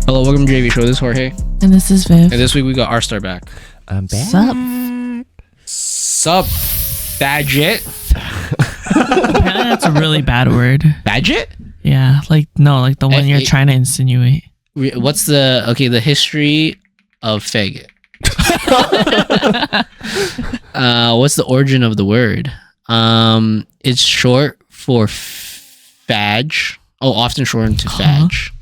Hello, welcome to JAV Show. This is Jorge. And this is Viv. And this week we got Rstar back. I'm back. Sup? Badget? Apparently that's a really bad word. Badget? Yeah, like the one you're trying to insinuate. What's the history of faggot? What's the origin of the word? It's short for fadge. Oh, often shortened to fadge.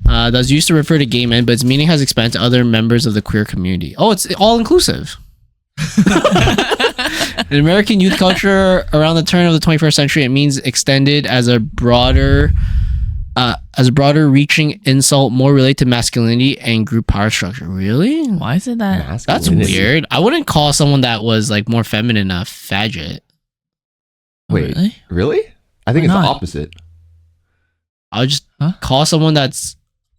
That's used to refer to gay men, but its meaning has expanded to other members of the queer community. Oh, it's all inclusive. In American youth culture around the turn of the 21st century, it means extended as a broader reaching insult more related to masculinity and group power structure. Really? Why is it that? That's weird. I wouldn't call someone that was like more feminine a faggot. Wait, Really? really? I think Why it's the not? opposite. I would just call someone that's...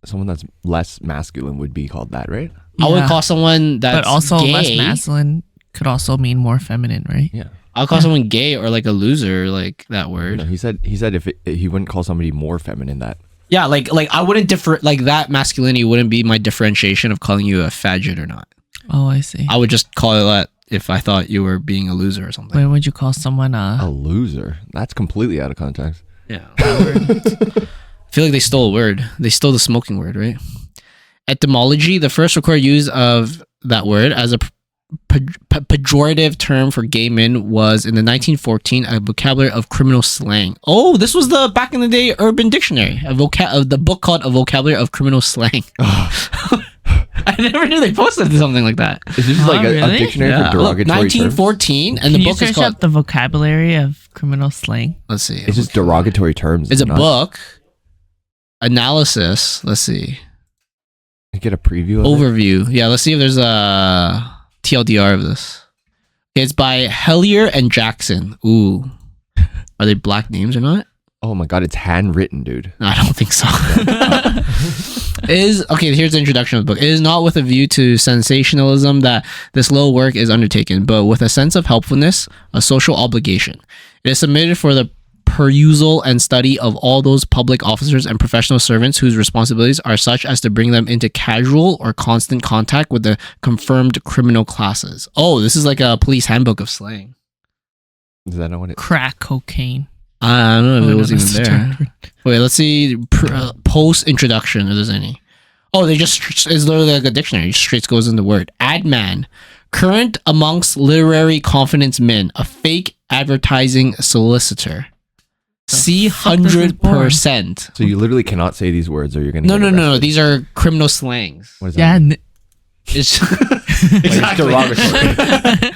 Someone that's less masculine would be called that, right? I would Yeah. call someone that's But also gay. less masculine could also mean more feminine, right? Yeah. I'll call someone gay or like a loser, like that word. No, he said if he wouldn't call somebody more feminine that. Yeah, like I wouldn't like that masculinity wouldn't be my differentiation of calling you a faggot or not. Oh, I see. I would just call it that if I thought you were being a loser or something. When would you call someone A loser. That's completely out of context. Yeah. I feel like they stole a word. They stole the smoking word, right? Etymology, the first recorded use of that word as a pejorative term for gay men was in the 1914 a vocabulary of criminal slang. Oh, this was the back in the day Urban Dictionary, the book called A Vocabulary of Criminal Slang. I never knew they posted something like that. Is this like a really? dictionary for Look, derogatory 1914, and Can the you book is search called... up the vocabulary of criminal slang? Let's see. terms? It's just derogatory terms. It's a not- book. Analysis. Let's see. You get a preview of it? Overview. Yeah, let's see if there's a TLDR of this. It's by Hellier and Jackson. Ooh. Are they black names or not? Oh my god, it's handwritten, dude. No, I don't think so. Okay, here's the introduction of the book. It is not with a view to sensationalism that this little work is undertaken, but with a sense of helpfulness, a social obligation. It is submitted for the perusal and study of all those public officers and professional servants whose responsibilities are such as to bring them into casual or constant contact with the confirmed criminal classes. Oh, this is like a police handbook of slang. Is that not what it? Crack cocaine. I don't know if it was that's even there. Wait, let's see. Post introduction, if there's any. Oh, they just, it's literally like a dictionary. It straight goes in the word. Adman. Current amongst literary confidence men. A fake advertising solicitor. See fuck, this is 100%. So you literally cannot say these words, or you're gonna. No. get arrested. These are criminal slangs. What is Yeah, that? It's Like, it's derogatory.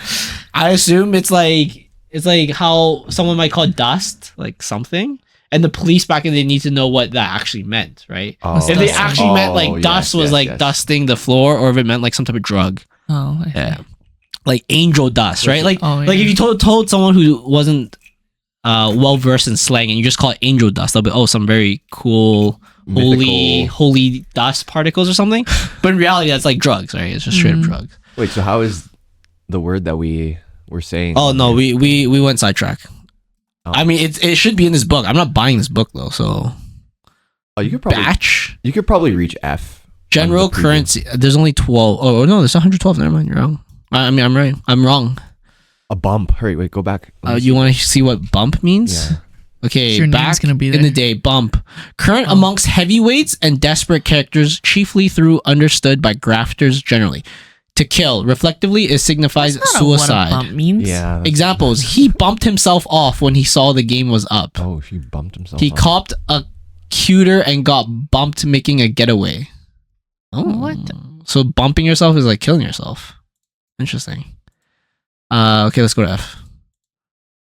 I assume it's like how someone might call dust like something, and the police back then they need to know what that actually meant, right? Oh. If they actually meant like Oh, dust yes, was yes, like yes. dusting the floor, or if it meant like some type of drug. Oh, I see. Yeah, like angel dust, right? Like Oh, like yeah. if you told someone who wasn't well versed in slang and you just call it angel dust, they'll be some very cool Mythical. holy dust particles or something. But in reality, that's like drugs, right? It's just straight up drugs. Wait, so how is the word that we were saying? Oh no, we went sidetrack. Oh. I mean, it should be in this book. I'm not buying this book though. So Oh, you could probably batch reach F. general on the preview. currency. There's only 12. Oh no, there's 112. Never mind. You're wrong. I mean, I'm right. I'm wrong. A bump. Hurry, wait, go back. Let me You see. want to see what bump means? Yeah. Okay, Your name's back gonna be in there. the day, bump. Current amongst heavyweights and desperate characters, chiefly through understood by grafters generally. To kill, reflectively, it signifies That's not what a suicide. bump means. Yeah. that's- Examples: he bumped himself off when he saw the game was up. Oh, he bumped himself. He off. copped a cuter and got bumped making a getaway. Oh, What? So bumping yourself is like killing yourself. Interesting. Okay, let's go to F.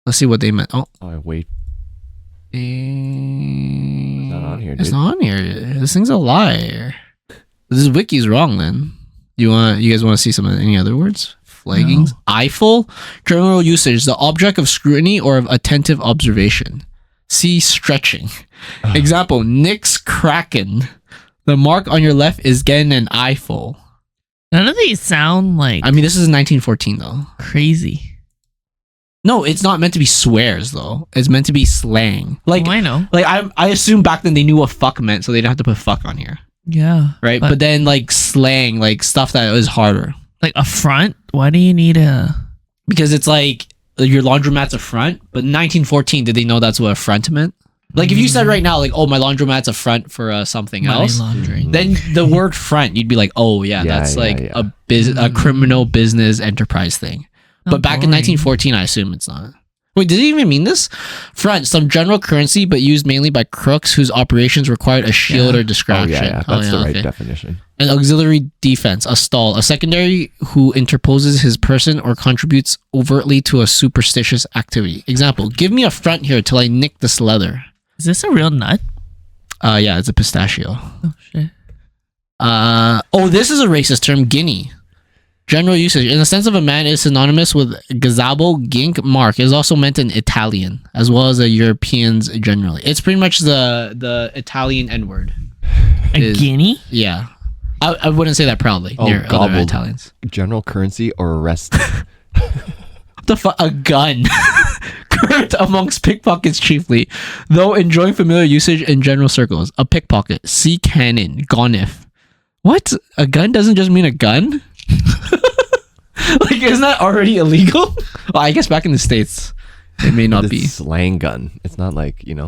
Let's see what they meant. Oh, Oh, wait. it's not on here, It's dude. not on here. This thing's a lie. This wiki's wrong. Then you guys want to see any other words? Flaggings. No. Eyeful. General usage: the object of scrutiny or of attentive observation. See stretching. Example: Nick's cracking. The mark on your left is getting an eyeful. None of these sound like I mean, this is 1914 though. crazy. No, it's not meant to be swears though. It's meant to be slang. Like I know. Like I assume back then they knew what fuck meant, so they didn't have to put fuck on here, Yeah. right? But then like slang, like stuff that was harder, like a front. Why do you need a? because it's like your laundromat's a front. But in 1914, did they know that's what a front meant? Like if you said right now, like, oh, my laundromat's a front for something Money else, laundering. then the word front, you'd be like, oh yeah, that's like a criminal business enterprise thing. But back in 1914, I assume it's not. Wait, did it even mean this? Front, some general currency, but used mainly by crooks whose operations required a shield or distraction. That's the right definition. An auxiliary defense, a stall, a secondary who interposes his person or contributes overtly to a superstitious activity. Example, give me a front here till I nick this leather. Is this a real nut? Yeah, it's a pistachio. Oh shit. This is a racist term, guinea. General usage. In the sense of a man is synonymous with gazabo, gink, mark. It is also meant in Italian, as well as Europeans generally. It's pretty much the Italian N-word. A guinea? Yeah. I wouldn't say that proudly near other gobbled. Italians. General currency or arrest. What the fuck? A gun. Current amongst pickpockets chiefly, though enjoying familiar usage in general circles. A pickpocket. See cannon. Gonif. What? A gun doesn't just mean a gun? Like, isn't that already illegal? Well, I guess back in the States, it may not be. Slang gun. It's not like, Yeah,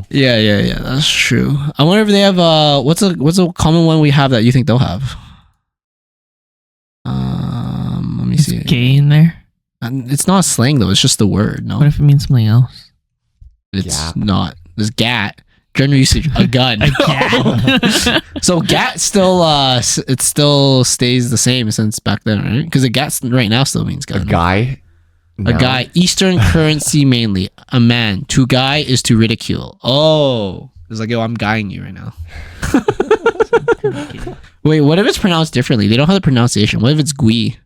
that's true. I wonder if they have what's a common one we have that you think they'll have? Let me see. Gay in there? And it's not slang though, it's just the word, no? What if it means something else? It's not. There's gat. General usage, a gun. A gat. So gat still it still stays the same since back then, right? Because a gat right now still means gun. a guy. A guy. Eastern currency mainly. A man. To guy is to ridicule. Oh. It's like, yo, I'm guying you right now. Wait, what if it's pronounced differently? They don't have the pronunciation. What if it's gui?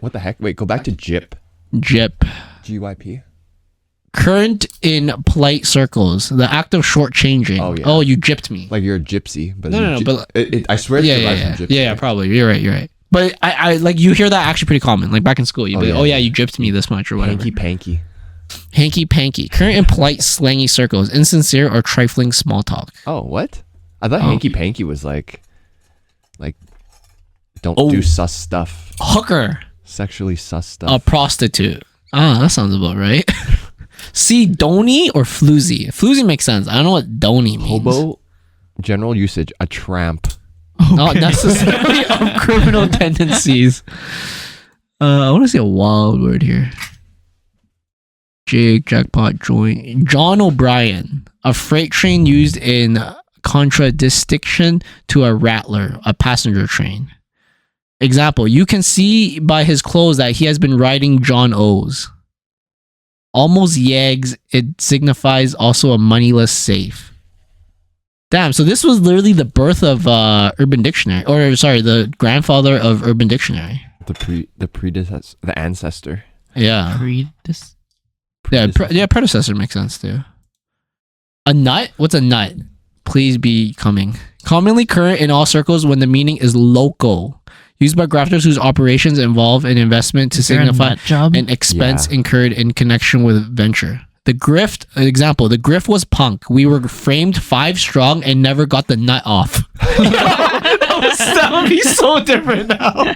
What the heck? Wait, go back to gyp. Gyp. GYP. Current in polite circles. The act of shortchanging. Oh, yeah. Oh, you gypped me. Like you're a gypsy. But No, but I swear it's derived from gypsy. Yeah, probably. You're right. But I like, you hear that actually pretty common. Like back in school, you'd be like, oh yeah, you gypped me this much or whatever. Hanky panky. Hanky panky. Current in polite slangy circles. Insincere or trifling small talk. Oh, what? I thought hanky panky was like don't do sus stuff. Hooker. Sexually sus stuff. A prostitute. That sounds about right. See, donny or floozy? Floozy makes sense. I don't know what donny means. Hobo. General usage. A tramp. Not necessarily of criminal tendencies. I want to see a wild word here. Jig, jackpot, joint. John O'Brien. A freight train used in contradistinction to a rattler, a passenger train. Example, you can see by his clothes that he has been riding John O's. Almost yags, it signifies also a moneyless safe. Damn, so this was literally the birth of Urban Dictionary. Or, sorry, the grandfather of Urban Dictionary. The ancestor. Yeah. Predecessor. Yeah, predecessor makes sense too. A nut? What's a nut? Please be coming. Commonly current in all circles when the meaning is local. Used by grafters whose operations involve an investment to signify an expense incurred in connection with venture. The grift, example, the grift was punk. We were framed 5 strong and never got the nut off. that would be so different now. I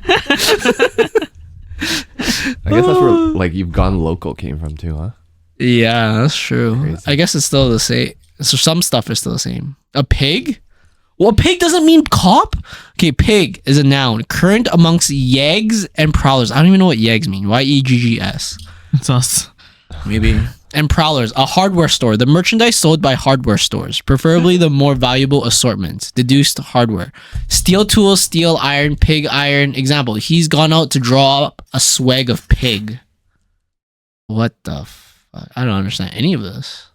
guess that's where like you've gone local came from too, huh? Yeah, that's true. Crazy. I guess it's still the same. So some stuff is still the same. A pig? Well, pig doesn't mean cop. Okay, pig is a noun. Current amongst yeggs and prowlers. I don't even know what yeggs mean. Y-E-G-G-S. It's us. Maybe. And prowlers. A hardware store. The merchandise sold by hardware stores. Preferably the more valuable assortments. Deduced hardware. Steel tools, steel iron, pig iron. Example, he's gone out to draw up a swag of pig. What the fuck? I don't understand any of this.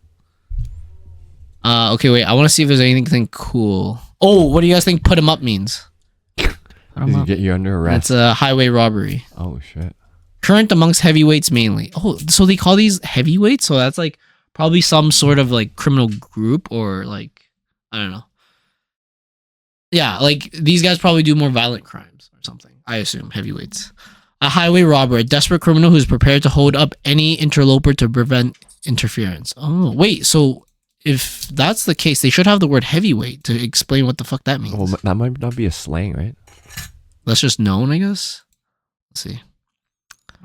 Okay, wait. I want to see if there's anything cool. Oh, what do you guys think put him up means? You're under arrest. It's a highway robbery. Oh, shit. Current amongst heavyweights mainly. Oh, so they call these heavyweights? So that's like probably some sort of like criminal group or like, I don't know. Yeah, like these guys probably do more violent crimes or something. I assume heavyweights. A highway robber, a desperate criminal who's prepared to hold up any interloper to prevent interference. Oh, wait. So if that's the case, they should have the word heavyweight to explain what the fuck that means. Well, that might not be a slang, right? That's just known, I guess. Let's see.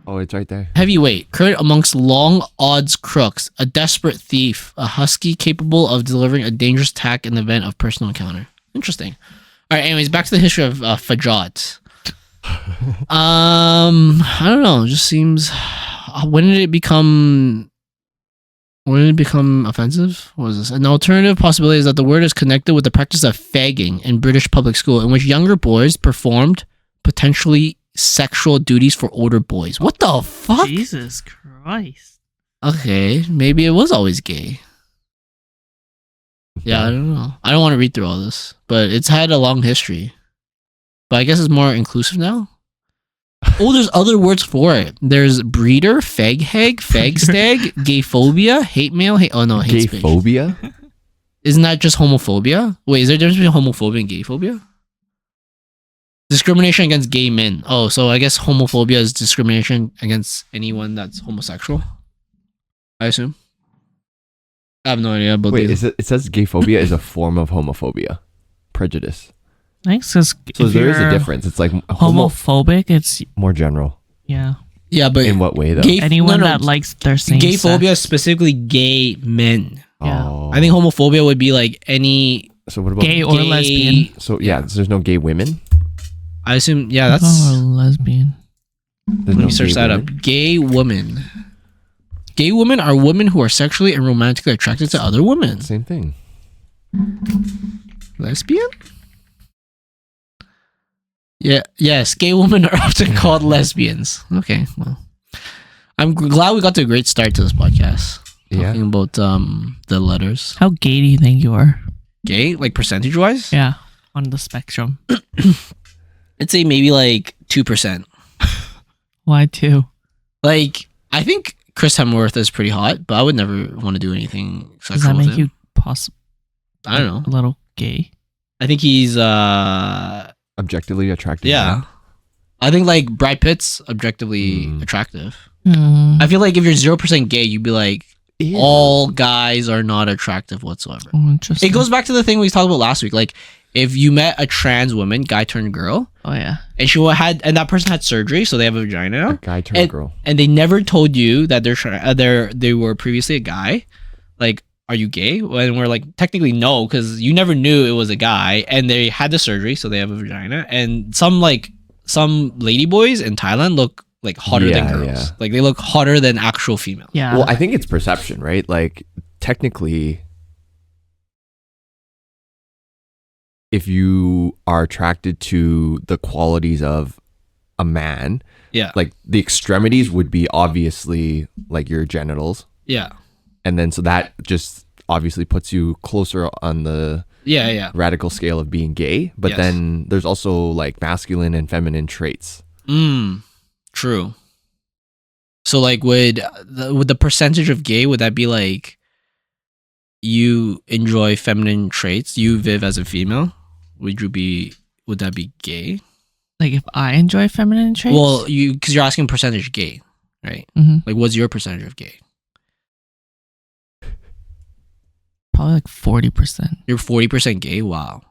Oh, it's right there. Heavyweight, current amongst long odds crooks, a desperate thief, a husky capable of delivering a dangerous attack in the event of personal encounter. Interesting. All right. Anyways, back to the history of Fajat. I don't know. It just seems. When did it become offensive? What was this? An alternative possibility is that the word is connected with the practice of fagging in British public school, in which younger boys performed potentially sexual duties for older boys. What the fuck? Jesus Christ. Okay, maybe it was always gay. Yeah, I don't know. I don't want to read through all this, but it's had a long history. But I guess it's more inclusive now. Oh, there's other words for it. There's breeder, fag hag, fag stag, gayphobia, hate mail, hate speech. Gayphobia? Isn't that just homophobia? Wait, is there a difference between homophobia and gayphobia? Discrimination against gay men. Oh, so I guess homophobia is discrimination against anyone that's homosexual, I assume. I have no idea about Wait, it says gayphobia is a form of homophobia. Prejudice. Thanks, because So there is a difference. It's like homophobic. It's more general. yeah. Yeah, but In what way, though? Anyone that likes their same gayphobia is sex. specifically gay men. Yeah. Oh. I think homophobia would be like any. So what about Gay or lesbian. So yeah, there's no gay women. I assume. Yeah, Or that's. lesbian. There's Let no me search gay that women? up. Gay women. Gay women are women who are sexually and romantically attracted to other women. Same thing. Lesbian? Yeah. Yes, gay women are often called lesbians. Okay, well, I'm glad we got to a great start to this podcast. Yeah. Talking about the letters. How gay do you think you are? Gay, like percentage wise? Yeah, on the spectrum. I'd say maybe like 2%. Why two? Like, I think Chris Hemsworth is pretty hot, but I would never want to do anything Does sexual that with make him. you possible? I don't know. A little gay. I think he's Objectively attractive. yeah. I think like Brad Pitt's objectively Mm. attractive. Hmm. I feel like if you're 0% gay, you'd be like, Ew. all guys are not attractive whatsoever. Oh, interesting. It goes back to the thing we talked about last week. Like, if you met a trans woman, guy turned girl, Oh yeah. and and that person had surgery, so they have a vagina now, A guy turned girl. and they never told you that they were previously a guy. Like, are you gay? And we're like, technically no, because you never knew it was a guy, and they had the surgery, so they have a vagina. And some lady boys in Thailand look like hotter than Yeah, girls. yeah. Like they look hotter than actual females. Yeah. Well, I think it's perception, right? Like technically, if you are attracted to the qualities of a man, Yeah. like the extremities would be obviously like your genitals. Yeah. And then so that just obviously puts you closer on the Yeah. Yeah. radical scale of being gay. But Yes. then there's also like masculine and feminine traits. True. So like would the percentage of gay, would that be like you enjoy feminine traits, you Viv as a female? Would that be gay? like if I enjoy feminine traits. Well, because you're asking percentage gay, right? Mhm. Like what's your percentage of gay? Probably like 40%. You're 40% gay? Wow.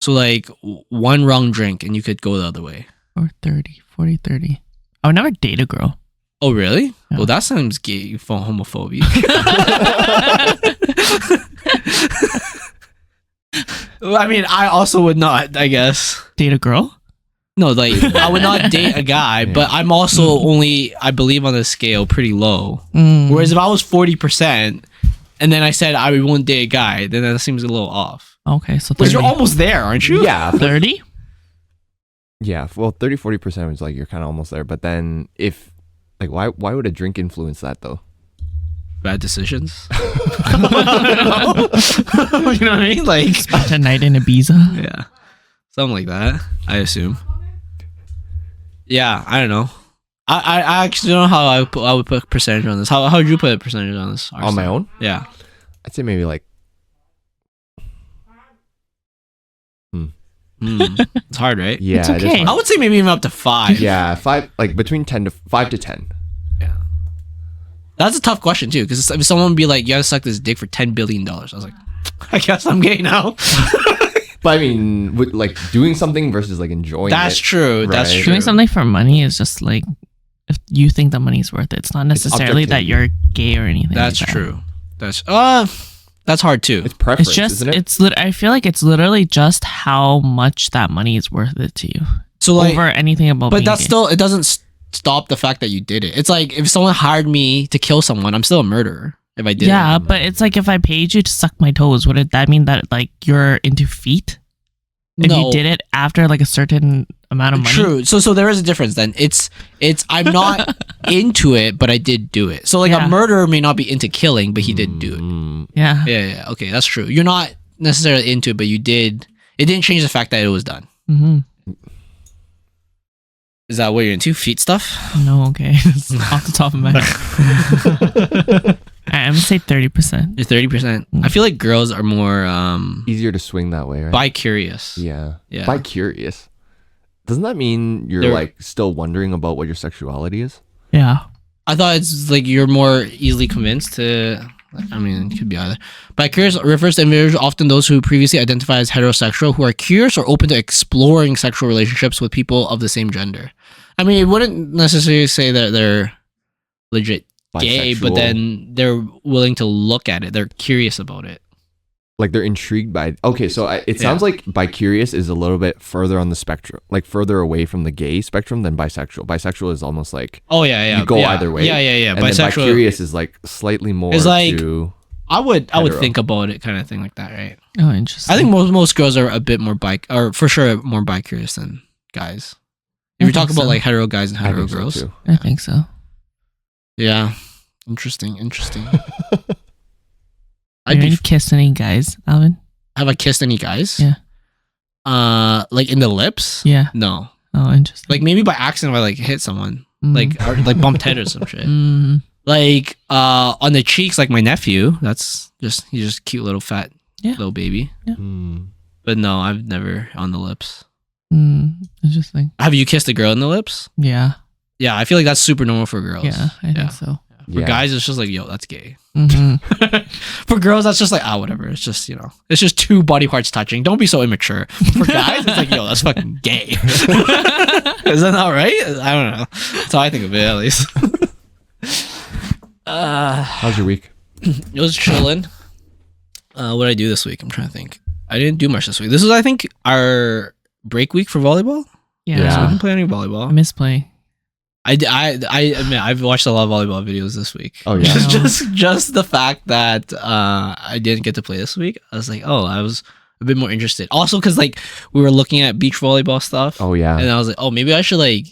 So like one wrong drink and you could go the other way. Or 30. 40, 30. I would never date a girl. Oh really? Yeah. Well, that sounds gay for homophobia. I mean, I also would not, I guess. Date a girl? No, like I would not date a guy, but I'm also only, I believe, on the scale pretty low. Mm. Whereas if I was 40% and then I said I won't date a guy, then that seems a little off. Okay, so But 30. you're almost there, aren't you? Yeah. 30? Yeah. Well, 30-40% is like you're kind of almost there. But then if like why would a drink influence that though? Bad decisions. You know what I mean? Like, Spent a night in Ibiza? yeah, something like that. I assume. Yeah, I don't know. I actually don't know how I would put percentage on this. How would you put a percentage on this? On my own? Yeah. I'd say maybe like It's hard, right? Yeah, It's it is okay. hard. I would say maybe even up to 5. Yeah, 5, like between 5 to 10. Yeah. That's a tough question too, because if someone would be like, "You gotta suck this dick for $10 billion," I was like, "I guess I'm gay now." But I mean, like doing something versus like enjoying That's it. true. That's right? true. Doing something for money is just like if you think the money's worth it. It's not necessarily that objectivity. you're gay or anything. That's like that. true. That's hard too. It's preference, It's just isn't it? I feel like it's literally just how much that money is worth it to you So like, over anything about. but being that's gay. still it doesn't stop the fact that you did it. It's like if someone hired me to kill someone, I'm still a murderer if I did Yeah, it. but it's like if I paid you to suck my toes, would that mean that like you're into feet? If No. you did it after like a certain amount of money. True. So there is a difference then. It's I'm not into it, but I did do it. So like Yeah. a murderer may not be into killing, but he did do it. Yeah. Yeah. Okay, that's true. You're not necessarily into it, but you did. It didn't change the fact that it was done. Mm-hmm. Is that what you're into? Feet stuff? No, okay. It's off the top of my head. I'm gonna say 30%. You're 30%. I feel like girls are more Easier to swing that way, right? bi-curious. Yeah. Yeah. By curious. Doesn't that mean you're They're- like still wondering about what your sexuality is? Yeah. I thought it's like you're more easily convinced to. I mean, it could be either. Bi-curious refers to individuals, often those who previously identify as heterosexual, who are curious or open to exploring sexual relationships with people of the same gender. I mean, it wouldn't necessarily say that they're legit gay, but Bisexual. then they're willing to look at it. They're curious about it. Like they're intrigued by. Okay, so it sounds like bi curious is a little bit further on the spectrum, like further away from the gay spectrum than bisexual. Bisexual is almost like Oh yeah. you go yeah. either way. Yeah. And then Bisexual. bi curious is like slightly more It's like- to. I would hetero. think about it, kind of thing like that, right? Oh, interesting. I think most girls are a bit more or for sure more bi-curious than guys. If I you talk think about so. like hetero guys and I hetero think so, girls, too. I think so. yeah, interesting. Have you kissed any guys, Alvin? Have I kissed any guys? Yeah. Like in the lips? Yeah. No. Oh, interesting. Like maybe by accident if I like hit someone, like or like bumped head or some shit. Mm. Like on the cheeks, like my nephew. That's he's just cute little fat Yeah. little baby. Mm. But no, I've never on the lips. Interesting. Have you kissed a girl in the lips? Yeah. Yeah, I feel like that's super normal for girls. Yeah, I Yeah. think so. For Yeah. guys, it's just like, yo, that's gay. hmm For girls, that's just like, whatever. It's just, it's just two body parts touching. Don't be so immature. For guys, it's like, yo, that's fucking gay. Is that not right? I don't know. That's how I think of it, at least. How's your week? It was chilling. What did I do this week? I'm trying to think. I didn't do much this week. This was, I think, our break week for volleyball. Yeah. So we Yeah. didn't play any I volleyball. miss playing. I admit I've watched a lot of volleyball videos this week. Oh, yeah. just the fact that I didn't get to play this week. I was like, oh, I was a bit more interested. Also, because like we were looking at beach volleyball stuff, Oh yeah. and I was like, oh, maybe I should like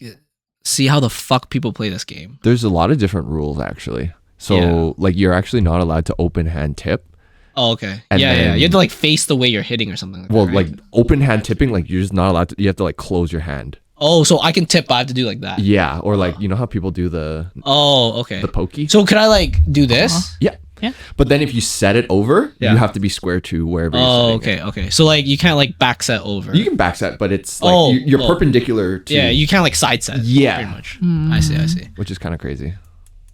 see how the fuck people play this game. There's a lot of different rules actually. So Yeah. like you're actually not allowed to open hand tip. Oh, okay. And Yeah. then- You have to like face the way you're hitting or something. Like Well, that, right? like open hand tipping, like you're just not allowed to. You have to like close your hand. oh, so I can tip, but I have to do like that. Yeah, or like you know how people do the Oh, okay. pokey. So could I like do this? Yeah. Yeah. But then if you set it over, Yeah. you have to be square to wherever you're Oh, setting it. okay. So like you can't like back set over. You can back set, but it's like Oh, you're oh. perpendicular to. Yeah, you can't like side set. Yeah. Pretty much. Mm. I see. which is kind of crazy.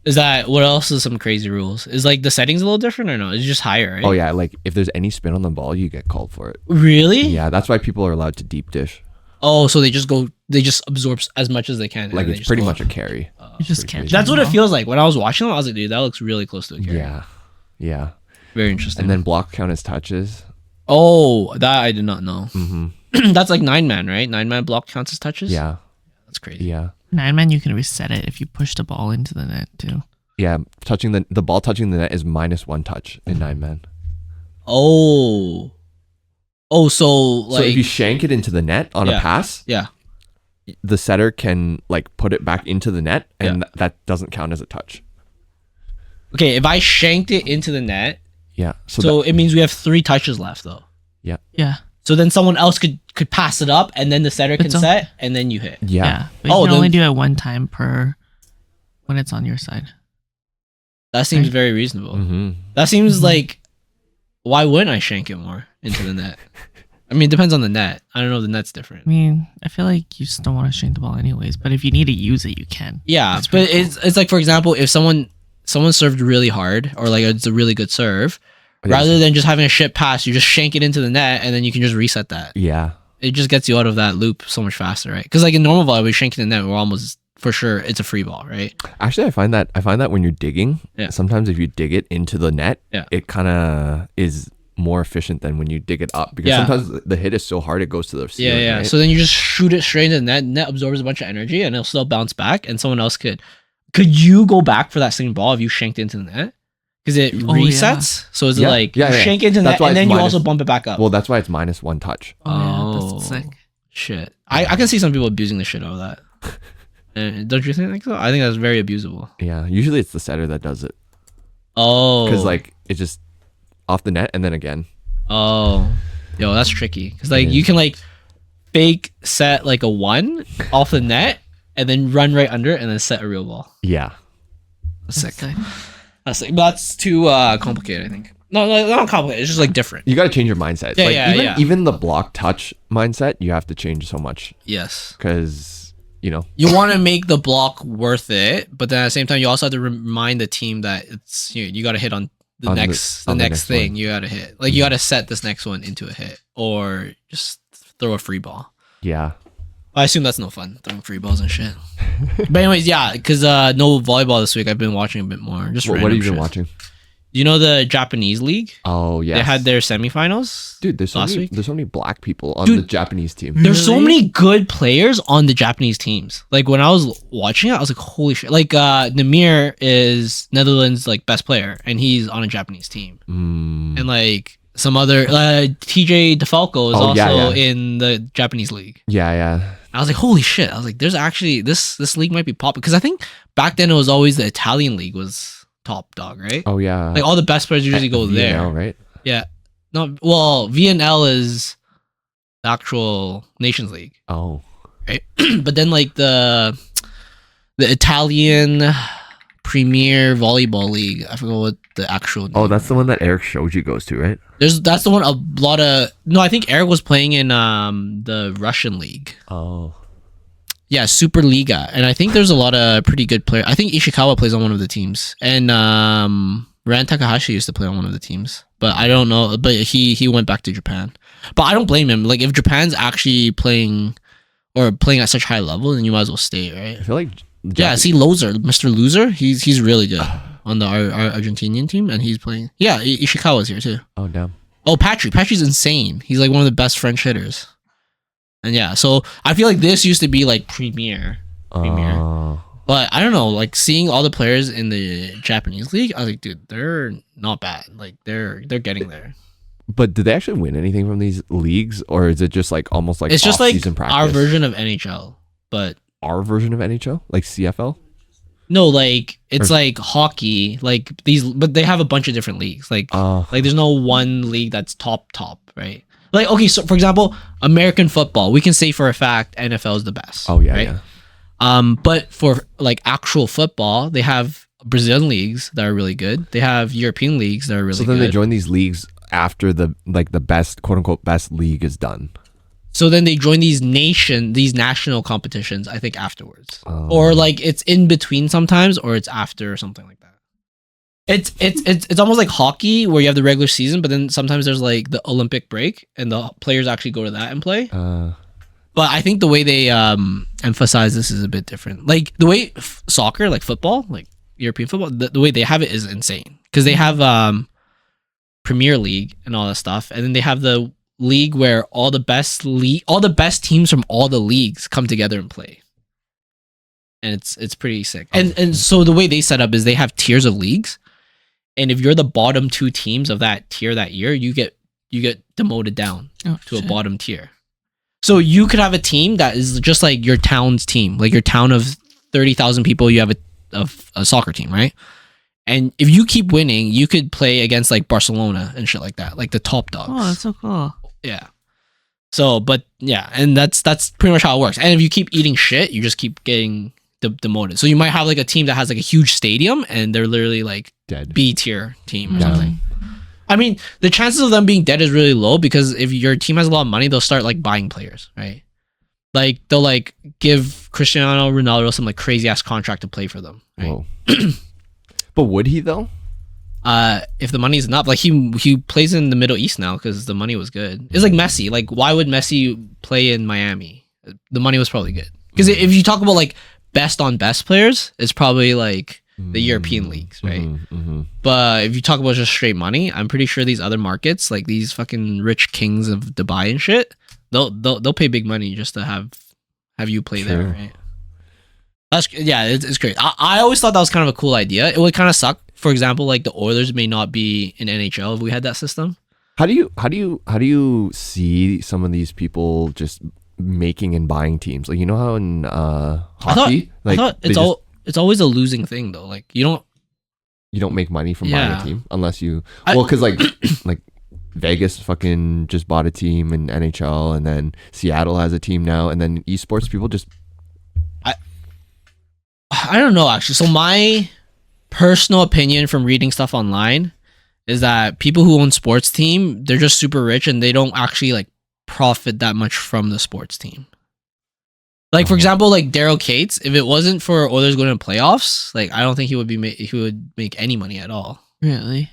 Is that what else is some crazy rules? Is like the settings a little different or no? It's just higher, right? Oh yeah, like if there's any spin on the ball, you get called for it. Really? Yeah, that's why people are allowed to deep dish. Oh, so they just absorb as much as they can. and Like then it's they just pretty go much up. a carry. You just Pretty can't. crazy. That's what it know. feels like. When I was watching them, I was like, dude, that looks really close to a carry. Yeah. Yeah. Very interesting. And then block count as touches. oh, that I did not know. Mm-hmm. That's like 9-man, right? 9-man block counts as touches? Yeah. That's crazy. Yeah. 9-man, you can reset it if you push the ball into the net too. Yeah. Touching the ball touching the net is -1 touch in 9-man. Oh. Oh, so like So if you shank it into the net on Yeah. a pass, yeah. the setter can like put it back into the net, and that doesn't count as a touch. Okay, if I shanked it into the net, Yeah. so it means we have 3 touches left though. Yeah. So then someone else could pass it up, and then the setter can It's a- set, and then you hit. yeah. Yeah. But you Oh, can then- only do it one time per when it's on your side. That seems Right. very reasonable. Mm-hmm. That seems like, why wouldn't I shank it more into the net? I mean, it depends on the net. I don't know if the net's different. I mean, I feel like you just don't want to shank the ball anyways. But if you need to use it, you can. Yeah, That's but pretty it's like, for example, if someone served really hard or like it's a really good serve, rather than just having a shit pass, you just shank it into the net and then you can just reset that. Yeah. It just gets you out of that loop so much faster, right? Because like in normal volleyball, we shank it in the net, we're almost for sure it's a free ball, right? Actually, I find that when you're digging, Yeah. sometimes if you dig it into the net, Yeah. it kind of is more efficient than when you dig it up because Yeah. sometimes the hit is so hard it goes to the ceiling. Yeah. Right? So then you just shoot it straight into the net. Net absorbs a bunch of energy and it'll still bounce back. And someone else could you go back for that same ball if you shanked into the net? Because it resets. So is it Yeah. like Yeah, you yeah. shank into the That's net why and it's then you minus- also bump it back up? Well, that's why it's -1 touch. Oh, yeah, Oh. that's sick. Shit. I can see some people abusing the shit out of that. Don't you think so? I think that's very abusable. Yeah. Usually it's the setter that does it Oh. because like it's just off the net and then again. Oh. Yo, that's tricky. Because like Yeah. you can like fake set like a 1 off the net and then run right under it and then set a real ball. Yeah. That's sick. That's sick. But that's too complicated, I think. No, not complicated. It's just like different. You got to change your mindset. Yeah, like yeah, even the block touch mindset, you have to change so much Yes. because You want to make the block worth it, but then at the same time, you also have to remind the team that it's you got to hit on the On the- next on the next next thing one. you got to hit. Like you got to set this next one into a hit or just throw a free ball. yeah. I assume that's no fun throwing free balls and shit. But anyways, yeah, because no volleyball this week. I've been watching a bit more. Just What random have you been shit. watching? You know the Japanese league? Oh yeah. They had their semifinals. Dude, there's so last many week? there's so many black people on Dude. the Japanese team. There's so Really? many good players on the Japanese teams. Like when I was watching it, I was like, holy shit. Like Namir is Netherlands like best player and he's on a Japanese team. Mm. And like some other TJ DeFalco is Oh, also yeah. in the Japanese league. Yeah. I was like, holy shit. I was like, there's actually this league might be popping. Because I think back then it was always the Italian league was top dog, right? Oh yeah. Like all the best players usually go there. VNL, right? Yeah. No, well, VNL is the actual Nations League. Oh. Right? But then like the Italian Premier Volleyball League, I forgot what the actual name. Oh, that's the one that Eric Shoji goes to, right? That's the one a lot of no, I think Eric was playing in the Russian league. Oh. Yeah, Superliga. And I think there's a lot of pretty good players. I think Ishikawa plays on one of the teams. And Ran Takahashi used to play on one of the teams. But I don't know. But he went back to Japan. But I don't blame him. Like if Japan's actually playing or playing at such high level, then you might as well stay, right? I feel like Yeah, see Loser, Mr. Loser, he's really good on the our Argentinian team, and he's playing. Yeah, Ishikawa's here too. Oh damn. Oh, Patry's insane. He's like one of the best French hitters. And yeah, so I feel like this used to be like Premier, Oh. but I don't know. Like seeing all the players in the Japanese league, I was like, dude, they're not bad. Like they're getting there. But did they actually win anything from these leagues, or is it just like almost like It's just like off-season practice? our version of NHL, but Our version of NHL, like CFL. no, like it's Or- like hockey, like these, but they have a bunch of different leagues. Like Oh. there's no one league that's top, right? Like, okay, so for example, American football, we can say for a fact NFL is the best. Oh yeah, right? yeah. But for like actual football, they have Brazilian leagues that are really good. They have European leagues that are really So then good. they join these leagues after the best, quote unquote, best league is done. So then they join these national competitions, I think afterwards. Oh. Or like it's in between sometimes, or it's after or something like that. It's almost like hockey where you have the regular season, but then sometimes there's like the Olympic break and the players actually go to that and play. But I think the way they emphasize this is a bit different. Like the way soccer, like football, like European football, the way they have it is insane because they have Premier League and all that stuff, and then they have the league where all the best teams from all the leagues come together and play, and it's pretty sick. And so the way they set up is they have tiers of leagues, and if you're the bottom 2 teams of that tier that year, you get demoted down to a bottom tier. So you could have a team that is just like your town's team, like your town of 30,000 people. You have a soccer team, right? And if you keep winning, you could play against like Barcelona and shit like that, like the top dogs. Oh, that's so cool. Yeah. So, but yeah, and that's pretty much how it works. And if you keep eating shit, you just keep getting demoted. So you might have like a team that has like a huge stadium, and they're literally like Dead. B tier team or Yeah. something. I mean, the chances of them being dead is really low because if your team has a lot of money, they'll start like buying players, right? Like they'll like give Cristiano Ronaldo some like crazy ass contract to play for them, right? Whoa. But would he though? If the money's enough, like he plays in the Middle East now because the money was good. It's like Messi. Like, why would Messi play in Miami? The money was probably good. Because if you talk about like best on best players, it's probably like the European leagues, right? But if you talk about just straight money, I'm pretty sure these other markets, like these fucking rich kings of Dubai and shit, they'll pay big money just to have you play there, right? It's great. I always thought that was kind of a cool idea. It would kind of suck. For example, like the Oilers may not be in NHL if we had that system. How do you see some of these people just making and buying teams? Like, you know how in hockey, I thought it's always a losing thing though. Like you don't make money from buying a team unless you because like like Vegas fucking just bought a team in NHL, and then Seattle has a team now, and then esports people just I don't know actually. So my personal opinion from reading stuff online is that people who own sports team, they're just super rich and they don't actually like profit that much from the sports team. Like for example, like Daryl Cates, if it wasn't for Oilers going to playoffs, like I don't think he would make any money at all. Really?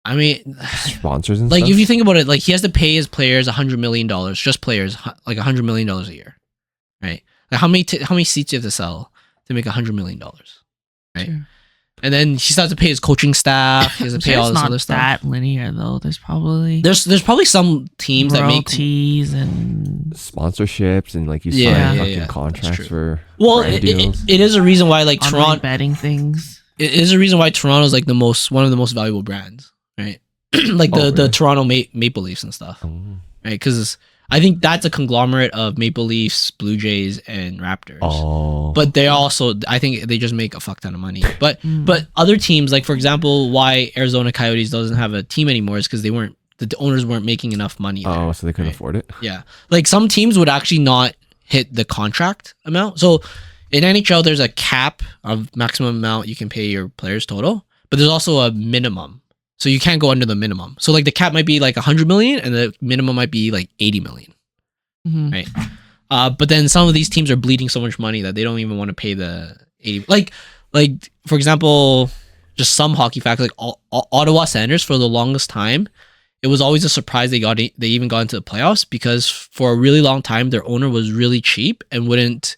I mean, sponsors and like stuff? If you think about it, like he has to pay his players $100 million, just players, like $100 million a year, right? Like how many seats do you have to sell to make $100 million, right? Sure. And then he still has to pay his coaching staff. He has to pay all this other stuff. It's not that linear though. There's probably some teams that make royalties and sponsorships and like you sign fucking contracts for deals. It is a reason why like online Toronto betting things. It is a reason why Toronto's like one of the most valuable brands, right? Like the Toronto Maple Leafs and stuff, right? Because I think that's a conglomerate of Maple Leafs, Blue Jays, and Raptors. Oh. But they also, I think they just make a fuck ton of money. But other teams, like for example, why Arizona Coyotes doesn't have a team anymore is because the owners weren't making enough money. Oh, so they couldn't afford it? Yeah. Like some teams would actually not hit the contract amount. So in NHL, there's a cap of maximum amount you can pay your players total, but there's also a minimum. So you can't go under the minimum. So like the cap might be like 100 million and the minimum might be like 80 million. Right. But then some of these teams are bleeding so much money that they don't even want to pay the 80. Like for example, just some hockey facts, like Ottawa Senators for the longest time, it was always a surprise they even got into the playoffs because for a really long time their owner was really cheap and wouldn't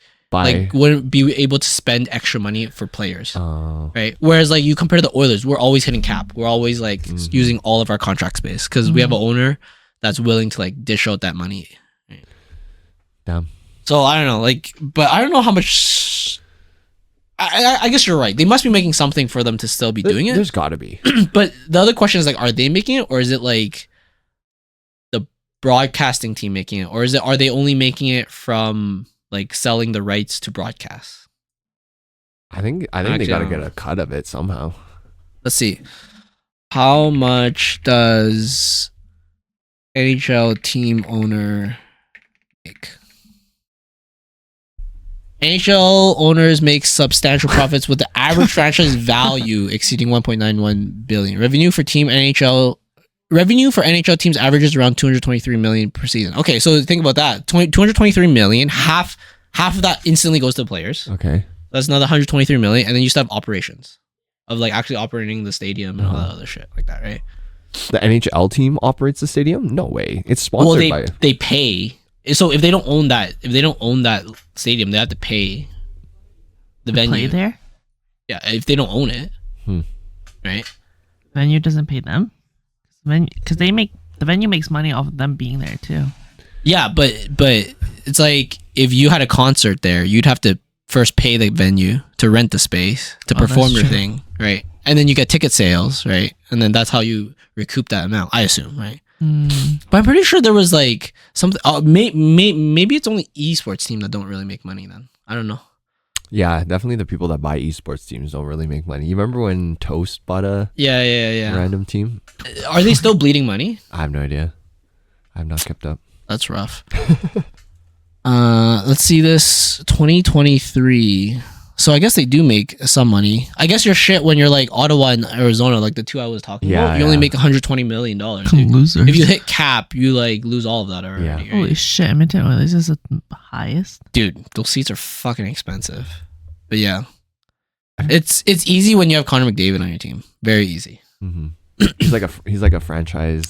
be able to spend extra money for players, right? Whereas like you compare to the Oilers, we're always hitting cap. We're always like using all of our contract space because we have an owner that's willing to like dish out that money. Right? Damn. So I don't know, but I don't know how much. I guess you're right. They must be making something for them to still be doing it. There's got to be. But the other question is like, are they making it, or is it like the broadcasting team making it, or are they only making it from like selling the rights to broadcast? I think they got to get a cut of it somehow. Let's see. How much does NHL team owner make? NHL owners make substantial profits with the average franchise value exceeding 1.91 billion. Revenue for NHL teams averages around 223 million per season. Okay, so think about that. 223 million, half of that instantly goes to the players. Okay. That's another 123 million, and then you still have operations of like actually operating the stadium and all that other shit like that, right? The NHL team operates the stadium? No way. It's sponsored by they pay. So if they don't own that stadium, they have to pay the venue. Play there? Yeah, if they don't own it, right? Venue doesn't pay them, because the venue makes money off of them being there too. Yeah, but it's like if you had a concert there, you'd have to first pay the venue to rent the space to perform your thing, right? And then you get ticket sales, right? And then that's how you recoup that amount, I assume, right? But I'm pretty sure there was like something. Maybe it's only esports team that don't really make money. Then I don't know. Yeah, definitely the people that buy esports teams don't really make money. You remember when Toast bought a random team? Are they still bleeding money? I have no idea. I've not kept up. That's rough. Let's see this 2023. So I guess they do make some money. I guess you're shit when you're like Ottawa and Arizona, like the two I was talking about. You only make $120 million. Losers. If you hit cap, you like lose all of that already. Yeah. Right? Holy shit, Edmonton, well, this is the highest. Dude, those seats are fucking expensive. But yeah, it's easy when you have Connor McDavid on your team. Very easy. He's like a franchise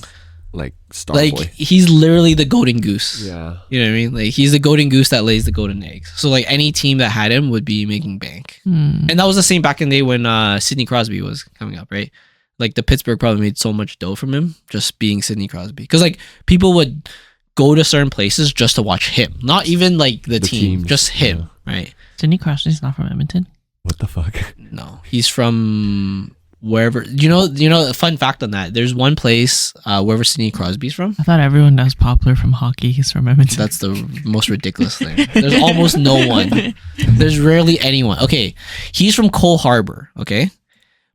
like star Like boy. he's literally the golden goose. Yeah. You know what I mean? Like he's the golden goose that lays the golden eggs. So like any team that had him would be making bank. And that was the same back in the day when Sidney Crosby was coming up, right? Like the Pittsburgh probably made so much dough from him just being Sidney Crosby. Because like people would go to certain places just to watch him. Not even like the team, just him, right? Sidney Crosby's not from Edmonton. What the fuck? No. He's from wherever, you know, a fun fact on that. There's one place wherever Sidney Crosby's from. I thought everyone that was popular from hockey is from Edmonton. That's the most ridiculous thing. There's almost no one. There's rarely anyone. Okay, he's from Cole Harbour. Okay,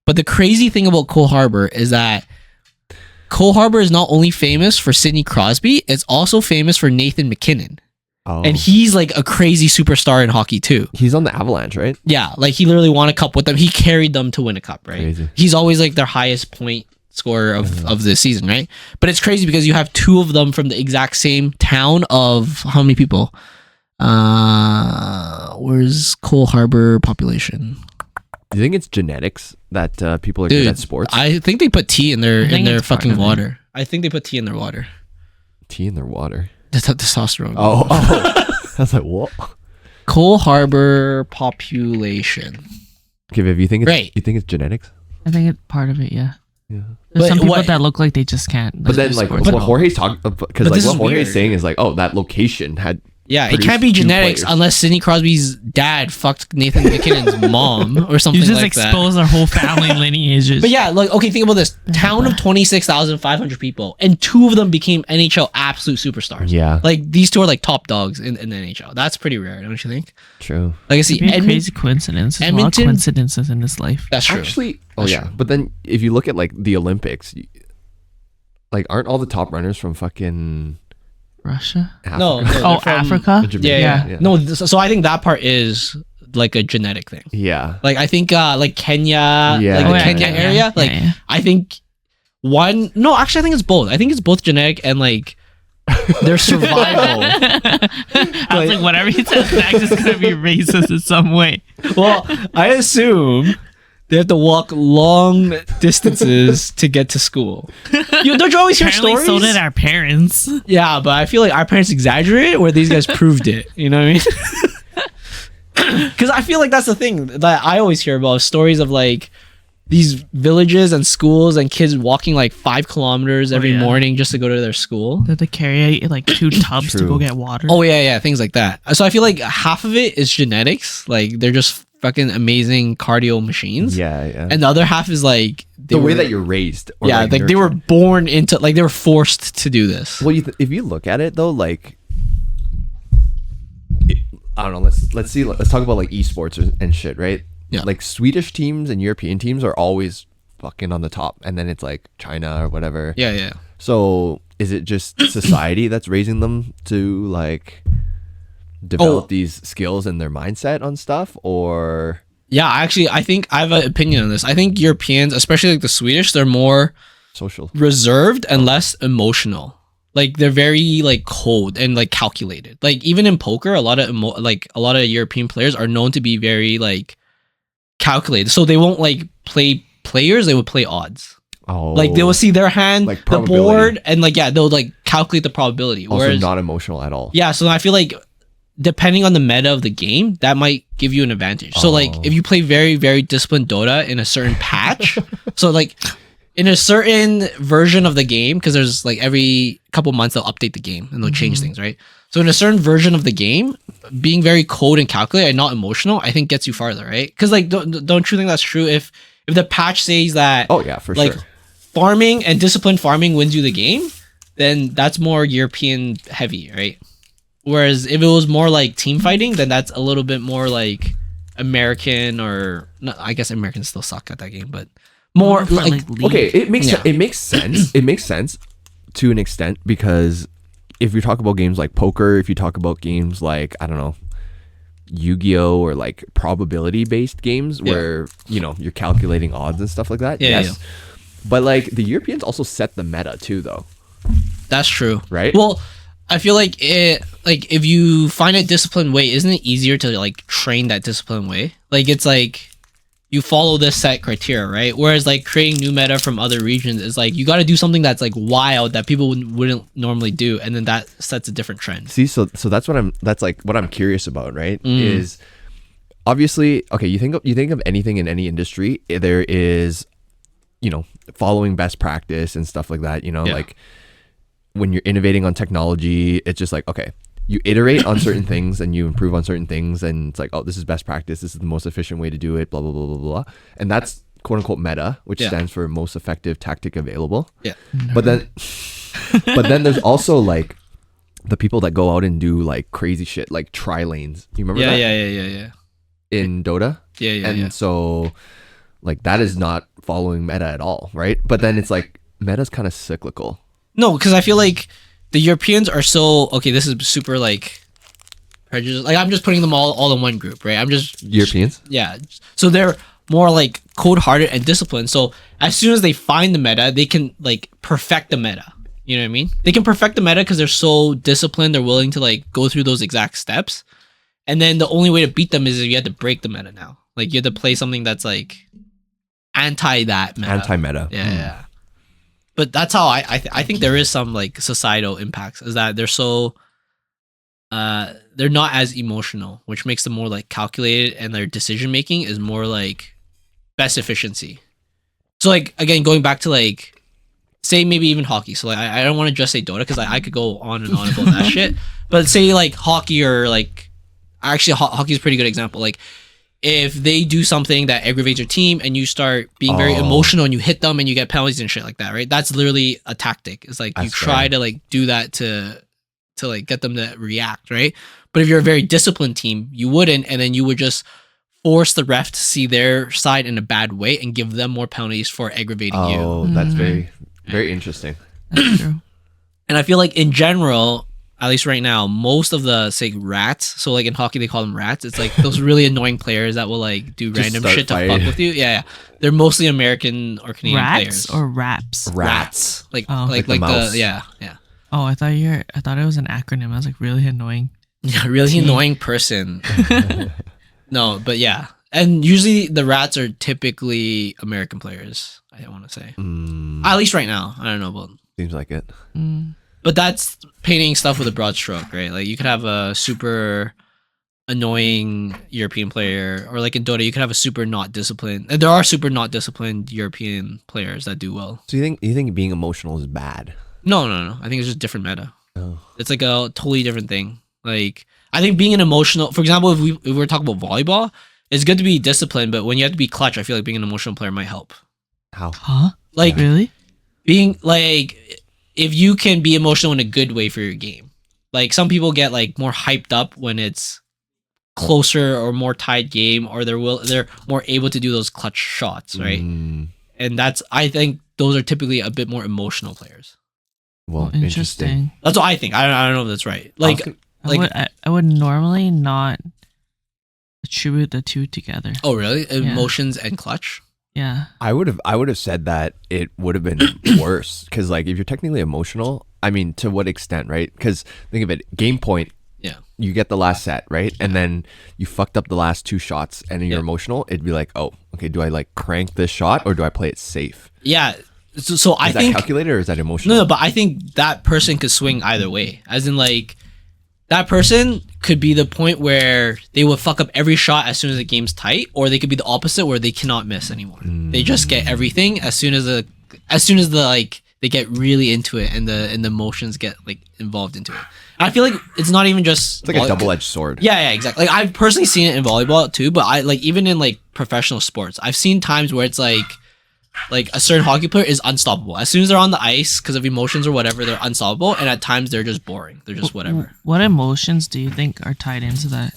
but the crazy thing about Cole Harbour is that Cole Harbour is not only famous for Sidney Crosby, it's also famous for Nathan McKinnon. Oh. And he's like a crazy superstar in hockey too. He's on the Avalanche, right? Yeah, like he literally won a cup with them. He carried them to win a cup, right? Crazy. He's always like their highest point scorer of the season, right? But it's crazy because you have two of them from the exact same town of how many people? Where's Cole Harbour population? Do you think it's genetics that people are good at sports? I think they put tea in their it's part fucking of it. water. I think they put tea in their water. Tea in their water. The testosterone. Oh. I was like, what? Cole Harbour population. Okay, Viv, you think it's Right. you think it's genetics? I think it's part of it, yeah. Yeah. There's But some people what- that look like they just can't. But then, like, sports. what Jorge's talking, because But like this what is Jorge's weird. saying is like, oh, that location had. Yeah, it produced can't be two genetics players. unless Sidney Crosby's dad fucked Nathan McKinnon's mom or something you just like that. expose our whole family lineages. But yeah, like okay, think about this: town of 26,500 people, and two of them became NHL absolute superstars. Yeah. like these two are like top dogs in the NHL. That's pretty rare, don't you think? True. Like I see, It'd be a Edmonton, crazy coincidence. There's a lot of Edmonton- coincidences in this life. that's true. Actually, That's yeah. true. But then if you look at like the Olympics, like aren't all the top runners from fucking Russia? Africa? No, Oh, they're from- Africa? Yeah. Yeah. No, so I think that part is like a genetic thing. Yeah. Like I think like Kenya, Yeah. like Oh, the yeah, Kenya Kenya. area. Like Yeah. I think one. No, actually, I think it's both. I think it's both genetic and like their survival. I was like, whatever he says next is gonna be racist in some way. Well, I assume they have to walk long distances to get to school. Don't you always hear Apparently, stories? so did our parents. Yeah, but I feel like our parents exaggerate it, where these guys proved it. You know what I mean? Because I feel like that's the thing that I always hear about stories of like these villages and schools and kids walking like 5 kilometers every yeah. morning just to go to their school. They had to carry like 2 tubs to True. go get water. Oh yeah, things like that. So I feel like half of it is genetics, like they're just fucking amazing cardio machines. Yeah. And the other half is like the way that you're raised. Or yeah, like they were nurtured. born into like they were forced to do this. Well, if you look at it though, like I don't know. Let's see. Let's talk about like esports and shit, right? Yeah. Like Swedish teams and European teams are always fucking on the top, and then it's like China or whatever. Yeah. So is it just society that's raising them to like develop these skills and their mindset on stuff, or? Yeah, actually, I think I have an opinion on this. I think Europeans, especially like the Swedish, they're more Social. reserved and less emotional. Like they're very like cold and like calculated. Like even in poker, a lot of European players are known to be very like calculated. So they won't like play players; they would play odds. Oh, Like they will see their hand, Like the probability. board, and like they'll like calculate the probability. also Whereas not emotional at all. yeah, so I feel like depending on the meta of the game, that might give you an advantage. So like if you play very, very disciplined Dota in a certain patch, so like in a certain version of the game, because there's like every couple months they'll update the game and they'll change things, right? So in a certain version of the game, being very cold and calculated and not emotional, I think gets you farther, right? Because like don't you think that's true? If the patch says that Oh yeah, for like sure. farming and disciplined farming wins you the game, then that's more European heavy, right? Whereas if it was more like team fighting, then that's a little bit more like American, or no, I guess Americans still suck at that game, but more like league. Okay, it makes Yeah. it makes sense. It makes sense to an extent, because if you talk about games like poker, if you talk about games like I don't know, Yu-Gi-Oh or like probability based games where you're calculating odds and stuff like that. Yes. But like the Europeans also set the meta too, though. That's true. Right? Well, I feel like if you find a disciplined way, isn't it easier to like train that disciplined way? Like it's like you follow this set criteria, right? Whereas like creating new meta from other regions is like you got to do something that's like wild that people wouldn't normally do, and then that sets a different trend. See, so that's what I'm curious about, right? Is obviously okay. You think of anything in any industry, there is, following best practice and stuff like that. Like when you're innovating on technology, it's just like, okay, you iterate on certain things and you improve on certain things, and it's like, oh, this is best practice, this is the most efficient way to do it, blah blah blah blah blah, and that's quote unquote meta, which stands for most effective tactic available. But then there's also like the people that go out and do like crazy shit, like tri-lanes. You remember that? Yeah. In Dota. And so like that is not following meta at all, right? But then it's like meta's kind of cyclical. No, because I feel like the Europeans are so okay. This is super like prejudiced. Like I'm just putting them all in one group, right? I'm just Europeans. Yeah. So they're more like cold-hearted and disciplined. So as soon as they find the meta, they can like perfect the meta. You know what I mean? They can perfect the meta because they're so disciplined. They're willing to like go through those exact steps. And then the only way to beat them is if you have to break the meta now. Like you have to play something that's like anti-that meta. Anti-meta. Yeah. But that's how I think there is some like societal impacts, is that they're so they're not as emotional, which makes them more like calculated, and their decision making is more like best efficiency. So like again, going back to like say maybe even hockey. So like I don't want to just say Dota because I could go on and on about that shit. But say like hockey, or like actually hockey is a pretty good example. Like if they do something that aggravates your team and you start being very emotional and you hit them and you get penalties and shit like that, right? That's literally a tactic. It's like you try to like do that to like get them to react, right? But if you're a very disciplined team, you wouldn't, and then you would just force the ref to see their side in a bad way and give them more penalties for aggravating you. Oh, that's very, very interesting. That's true. And I feel like in general, at least right now, most of the say rats, so like in hockey they call them rats, it's like those really annoying players that will like do Just random start shit to fighting. fuck with you. Yeah. They're mostly American or Canadian Rats players. or raps? Rats. Like Oh. like Like the mouse. yeah. Oh, I thought it was an acronym. I was like, really annoying. Yeah, really annoying person. No, but yeah. And usually the rats are typically American players, I want to say. At least right now. I don't know about. Seems like it. But that's painting stuff with a broad stroke, right? Like you could have a super annoying European player, or like in Dota, you could have a super not disciplined. And there are super not disciplined European players that do well. So you think being emotional is bad? No. I think it's just different meta. Oh. It's like a totally different thing. Like I think being an emotional, for example, if we were talking about volleyball, it's good to be disciplined, but when you have to be clutch, I feel like being an emotional player might help. How? Huh? Like Really? being like, if you can be emotional in a good way for your game. Like some people get like more hyped up when it's closer or more tied game, or they're more able to do those clutch shots, right? And I think those are typically a bit more emotional players. Well, interesting. That's what I think. I don't know if that's right. Like I would normally not attribute the two together. oh really? Emotions and clutch? Yeah. I would have said that it would have been worse, because like if you're technically emotional, I mean, to what extent, right? Because think of it, game point. Yeah. You get the last set, right? And then you fucked up the last two shots and you're emotional. It'd be like, oh, okay, do I like crank this shot or do I play it safe? Yeah. So I Is that think calculated or is that emotional? no, but I think that person could swing either way. As in like that person could be the point where they will fuck up every shot as soon as the game's tight, or they could be the opposite where they cannot miss anymore. They just get everything as soon as the like they get really into it and the emotions get like involved into it. I feel like it's not even just It's like a double-edged sword. Yeah, exactly. Like I've personally seen it in volleyball too, but I like even in like professional sports, I've seen times where it's like a certain hockey player is unstoppable. As soon as they're on the ice, because of emotions or whatever, they're unstoppable, and at times they're just boring. They're just whatever. What emotions do you think are tied into that?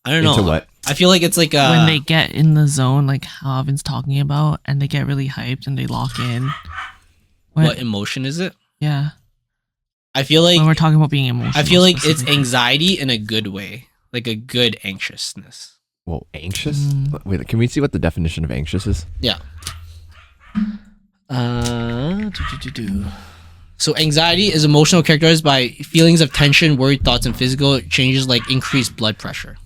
I don't know. Into what? I feel like it's like When they get in the zone, like how Evan's talking about, and they get really hyped and they lock in. what emotion is it? Yeah. I feel like When we're talking about being emotional. I feel like it's specifically. anxiety in a good way. like a good anxiousness. Whoa, anxious? Wait, can we see what the definition of anxious is? Yeah. So anxiety is emotional characterized by feelings of tension, worried thoughts, and physical changes like increased blood pressure.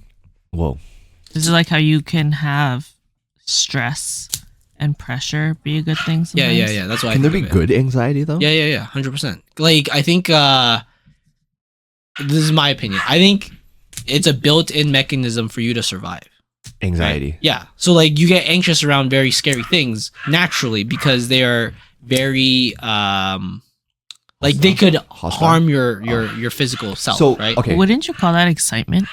Whoa. This is like how you can have stress and pressure be a good thing sometimes. Yeah. That's why. Can there be good anxiety though? Yeah. 100%. Like I think this is my opinion. I think it's a built-in mechanism for you to survive. Anxiety. Right? Yeah. So like you get anxious around very scary things naturally because they are very like they could harm your physical self, So, right? okay. Wouldn't you call that excitement?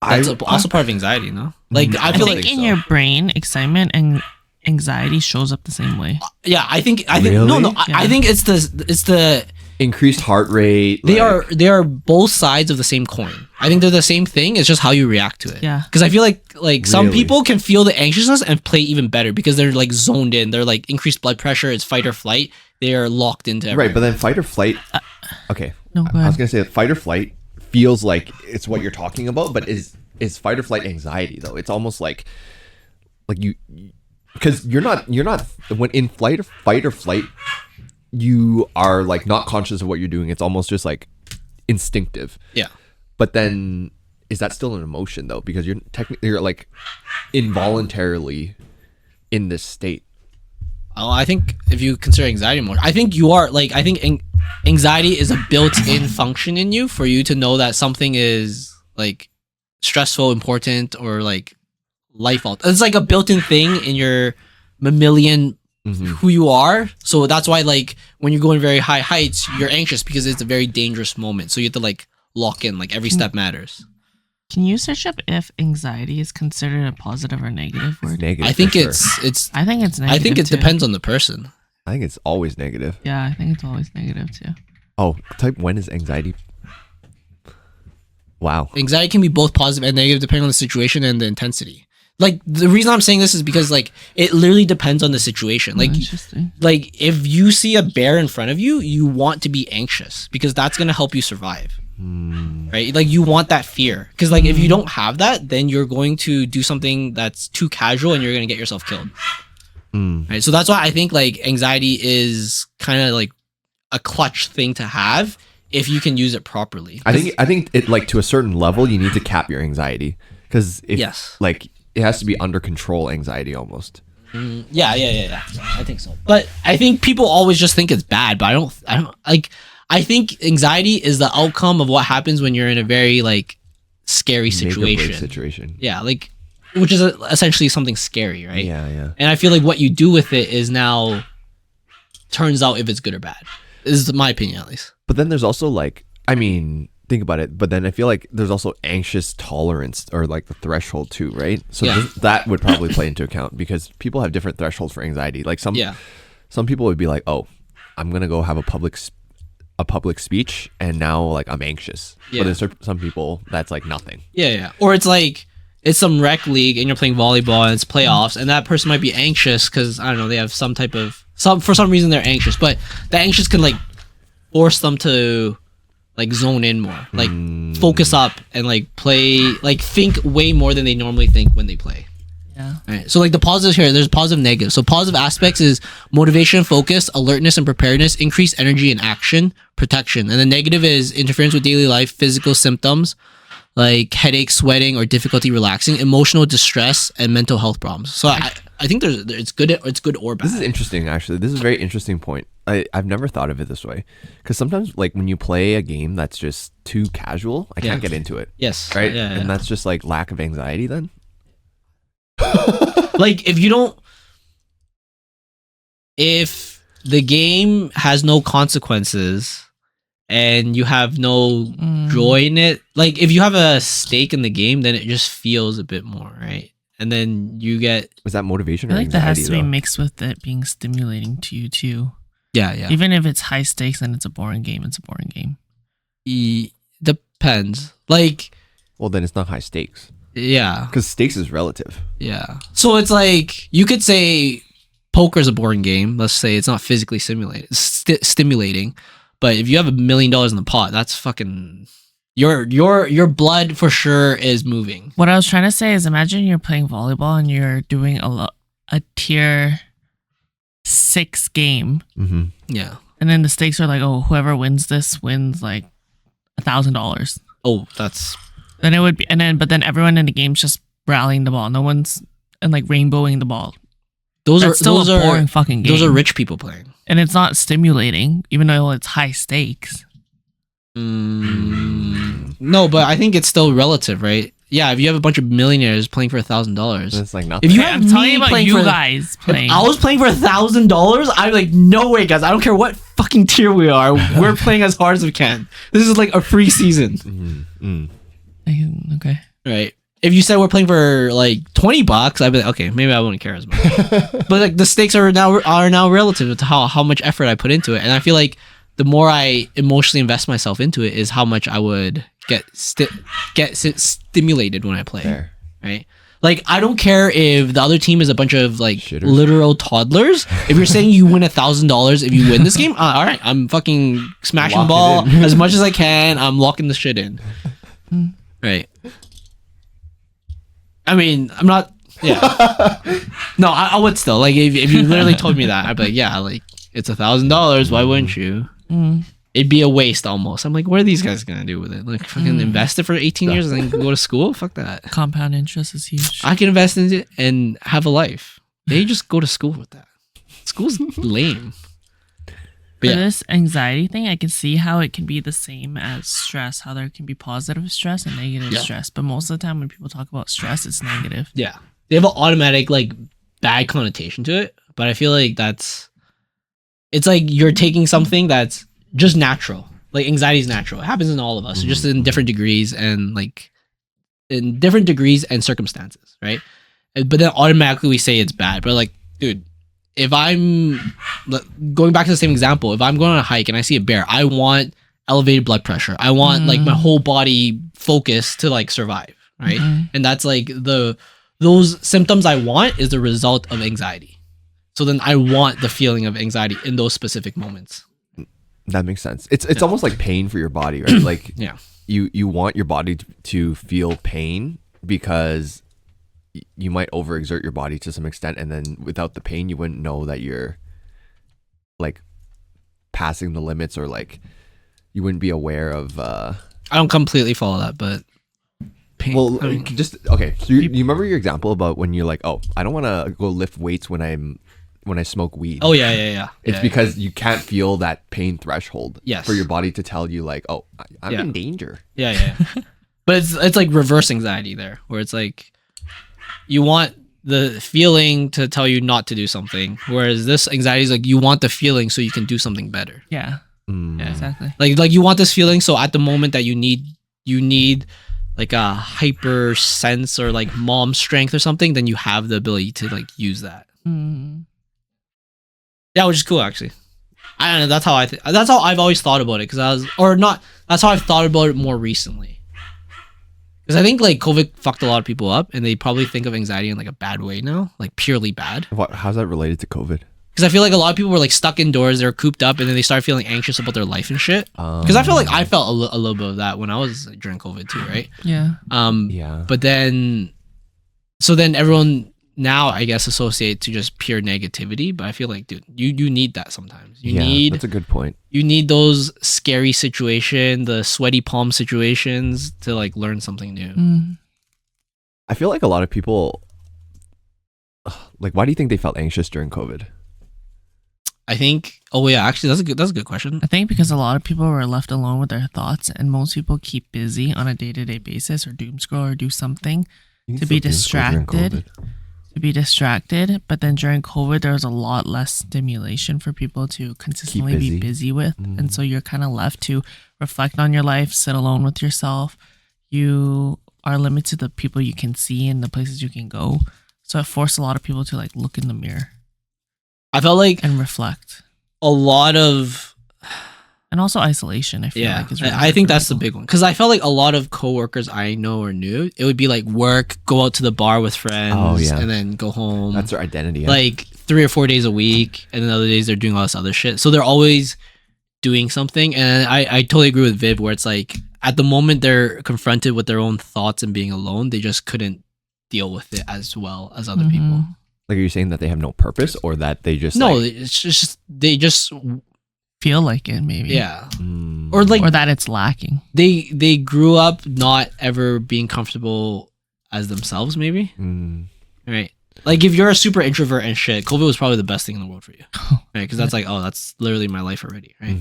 That's also part of anxiety, no? Like I I feel think like in your brain, excitement and anxiety shows up the same way. I think Really? no, Yeah. I think it's the Increased heart rate. they like- are both sides of the same coin. I think they're the same thing. It's just how you react to it. Yeah. Because I feel like some Really? people can feel the anxiousness and play even better because they're like zoned in. They're like increased blood pressure. It's fight or flight. They are locked into everything. Right, but then fight or flight. Okay. No, go I was ahead. gonna say that fight or flight feels like it's what you're talking about, but is fight or flight anxiety though? It's almost like you because you're not when in fight or flight, you are like not conscious of what you're doing. It's almost just like instinctive. Yeah. But then is that still an emotion though? Because you're like involuntarily in this state. Oh, I think if you consider anxiety more, I think you are like I think anxiety is a built-in function in you for you to know that something is like stressful, important, or like life alt. It's like a built-in thing in your mammalian who you are. So that's why like when you're going very high heights, you're anxious because it's a very dangerous moment. So you have to like lock in. Like every step matters. Can you search up if anxiety is considered a positive or negative word? Negative. I think for sure. it's. I think it's negative. I think it too. depends on the person. I think it's always negative. Yeah, I think it's always negative too. Oh, type when is anxiety? Wow. Anxiety can be both positive and negative depending on the situation and the intensity. Like the reason I'm saying this is because like it literally depends on the situation. Like Interesting. like if you see a bear in front of you, you want to be anxious because that's going to help you survive. Right? Like you want that fear because like if you don't have that, then you're going to do something that's too casual and you're going to get yourself killed. Right? So that's why I think like anxiety is kind of like a clutch thing to have if you can use it properly. I think it like to a certain level you need to cap your anxiety because if Yes. like it has to be under control anxiety almost. Yeah. I think so. But I think people always just think it's bad, but I don't like I think anxiety is the outcome of what happens when you're in a very like scary Make or break situation. situation. Yeah, like which is essentially something scary, right? Yeah. And I feel like what you do with it is now turns out if it's good or bad. This is my opinion at least. But then there's also like I mean think about it, but then I feel like there's also anxious tolerance or like the threshold too, right? So Yeah. that would probably play into account because people have different thresholds for anxiety. Like some people would be like, "Oh, I'm going to go have a public speech and now like I'm anxious." Yeah. But there's some people that's like nothing. Yeah. Or it's like it's some rec league and you're playing volleyball and it's playoffs and that person might be anxious because I don't know, they have some type of for some reason they're anxious, but the anxious can like force them to like zone in more, like focus up and like play, like think way more than they normally think when they play. Yeah. Right. So like the positives here, there's positive, negative. So positive aspects is motivation, focus, alertness and preparedness, increased energy and action, protection. And the negative is interference with daily life, physical symptoms like headache, sweating, or difficulty relaxing, emotional distress, and mental health problems. So I think it's good or bad. This is interesting, actually. This is a very interesting point. I've never thought of it this way. Because sometimes, like, when you play a game that's just too casual, I can't get into it. Yes. Right? Yeah. And that's just, like, lack of anxiety then? Like, if the game has no consequences and you have no joy in it, like, if you have a stake in the game, then it just feels a bit more, right? And then you get... Is that motivation I or feel like that anxiety, has to be though? mixed with it being stimulating to you too. Yeah. Even if it's high stakes and it's a boring game, it's a boring game. Depends. Like, Well, then it's not high stakes. yeah. Because stakes is relative. Yeah. So it's like, you could say poker's a boring game. Let's say it's not physically stimulating. But if you have $1 million in the pot, that's fucking... Your blood for sure is moving. What I was trying to say is, imagine you're playing volleyball and you're doing a tier 6 game, Yeah. and then the stakes are like, oh, whoever wins this wins like $1,000. Oh, that's Then it would be, but then everyone in the game's just rallying the ball. No one's and like rainbowing the ball. those That's still a boring fucking game. Those are rich people playing. And it's not stimulating, even though it's high stakes. No, but I think it's still relative, right? Yeah, if you have a bunch of millionaires playing for $1,000, It's like nothing. if you Okay, have I'm telling me you about playing you for, guys playing. if I was playing for $1,000, I'm like, no way, guys. I don't care what fucking tier we are. We're playing as hard as we can. This is like a free season, Okay. right? If you said we're playing for like $20, I'd be like, okay, maybe I wouldn't care as much. But like the stakes are now relative to how much effort I put into it, and I feel like the more I emotionally invest myself into it, is how much I would get stimulated when I play. Fair. Right? Like, I don't care if the other team is a bunch of like Shitters. literal toddlers. If you're saying you win $1,000 if you win this game, all right, I'm fucking smashing the Lock ball it in. as much as I can. I'm locking the shit in. Right. I mean, I'm not. Yeah. No, I would still like if you literally told me that, I'd be like, yeah, like it's $1,000. Why wouldn't you? It'd be a waste almost. I'm like, what are these guys gonna do with it? Like, fucking invest it for 18 years and then go to school? Fuck that. Compound interest is huge. I can invest in it and have a life. They just go to school with that. School's lame. But For yeah, this anxiety thing, I can see how it can be the same as stress, how there can be positive stress and negative Yeah. stress. But most of the time when people talk about stress, it's negative. yeah, they have an automatic like bad connotation to it. But I feel like it's like you're taking something that's just natural. Like anxiety is natural. It happens in all of us, just in different degrees and like in different degrees and circumstances, right? But then automatically we say it's bad. But like, dude, if I'm going back to the same example, if I'm going on a hike and I see a bear, I want elevated blood pressure. I want like my whole body focus to like survive, right? And that's like those symptoms I want is the result of anxiety. So then I want the feeling of anxiety in those specific moments. That makes sense. It's almost like pain for your body, right? Like Yeah. you want your body to feel pain because you might overexert your body to some extent, and then without the pain, you wouldn't know that you're like passing the limits, or like you wouldn't be aware of. I don't completely follow that, but pain. Well, I mean, just okay. So you remember your example about when you're like, oh, I don't want to go lift weights when I smoke weed. oh yeah. It's Yeah, because you can't feel that pain threshold Yes. for your body to tell you like, oh, I'm Yeah. in danger. Yeah. But it's like reverse anxiety there, where it's like you want the feeling to tell you not to do something, whereas this anxiety is like you want the feeling so you can do something better. Yeah. Yeah, exactly. Like you want this feeling so at the moment that you need like a hyper sense or like mom strength or something, then you have the ability to like use that. Yeah, which is cool actually. I don't know. That's how that's how I've always thought about it. That's how I've thought about it more recently. Because I think like COVID fucked a lot of people up, and they probably think of anxiety in like a bad way now, like purely bad. How's that related to COVID? Because I feel like a lot of people were like stuck indoors, they're cooped up, and then they start feeling anxious about their life and shit. Because I feel like I felt a little bit of that when I was like, during COVID too, right? Yeah. Yeah. But then everyone now I guess associate to just pure negativity. But I feel like, dude, you need that sometimes. That's a good point. You need those scary the sweaty palm situations to like learn something new. I feel like a lot of people, like, why do you think they felt anxious during COVID? I think. Oh yeah, actually, that's a good question. I think because a lot of people were left alone with their thoughts, and most people keep busy on a day-to-day basis, or doom scroll, or do something to be distracted. But then during COVID, there was a lot less stimulation for people to consistently be busy with, and so you're kind of left to reflect on your life, sit alone with yourself. You are limited to the people you can see and the places you can go, so it forced a lot of people to like look in the mirror. I felt like and reflect. A lot of, and also isolation. I feel like is really I think for that's the people. big one, because I felt like a lot of coworkers I know or knew, it would be like work, go out to the bar with friends, and then go home. That's their identity. Like 3 or 4 days a week, and then other days they're doing all this other shit. So they're always doing something, and I totally agree with Viv, where it's like at the moment they're confronted with their own thoughts and being alone, they just couldn't deal with it as well as other people. Like, are you saying that they have no purpose, or that they just no? like, It's just they just feel like it, maybe. yeah, or like or that it's lacking. they grew up not ever being comfortable as themselves, maybe. Right. Like if you're a super introvert and shit, COVID was probably the best thing in the world for you, right? Because that's like, oh, that's literally my life already, right?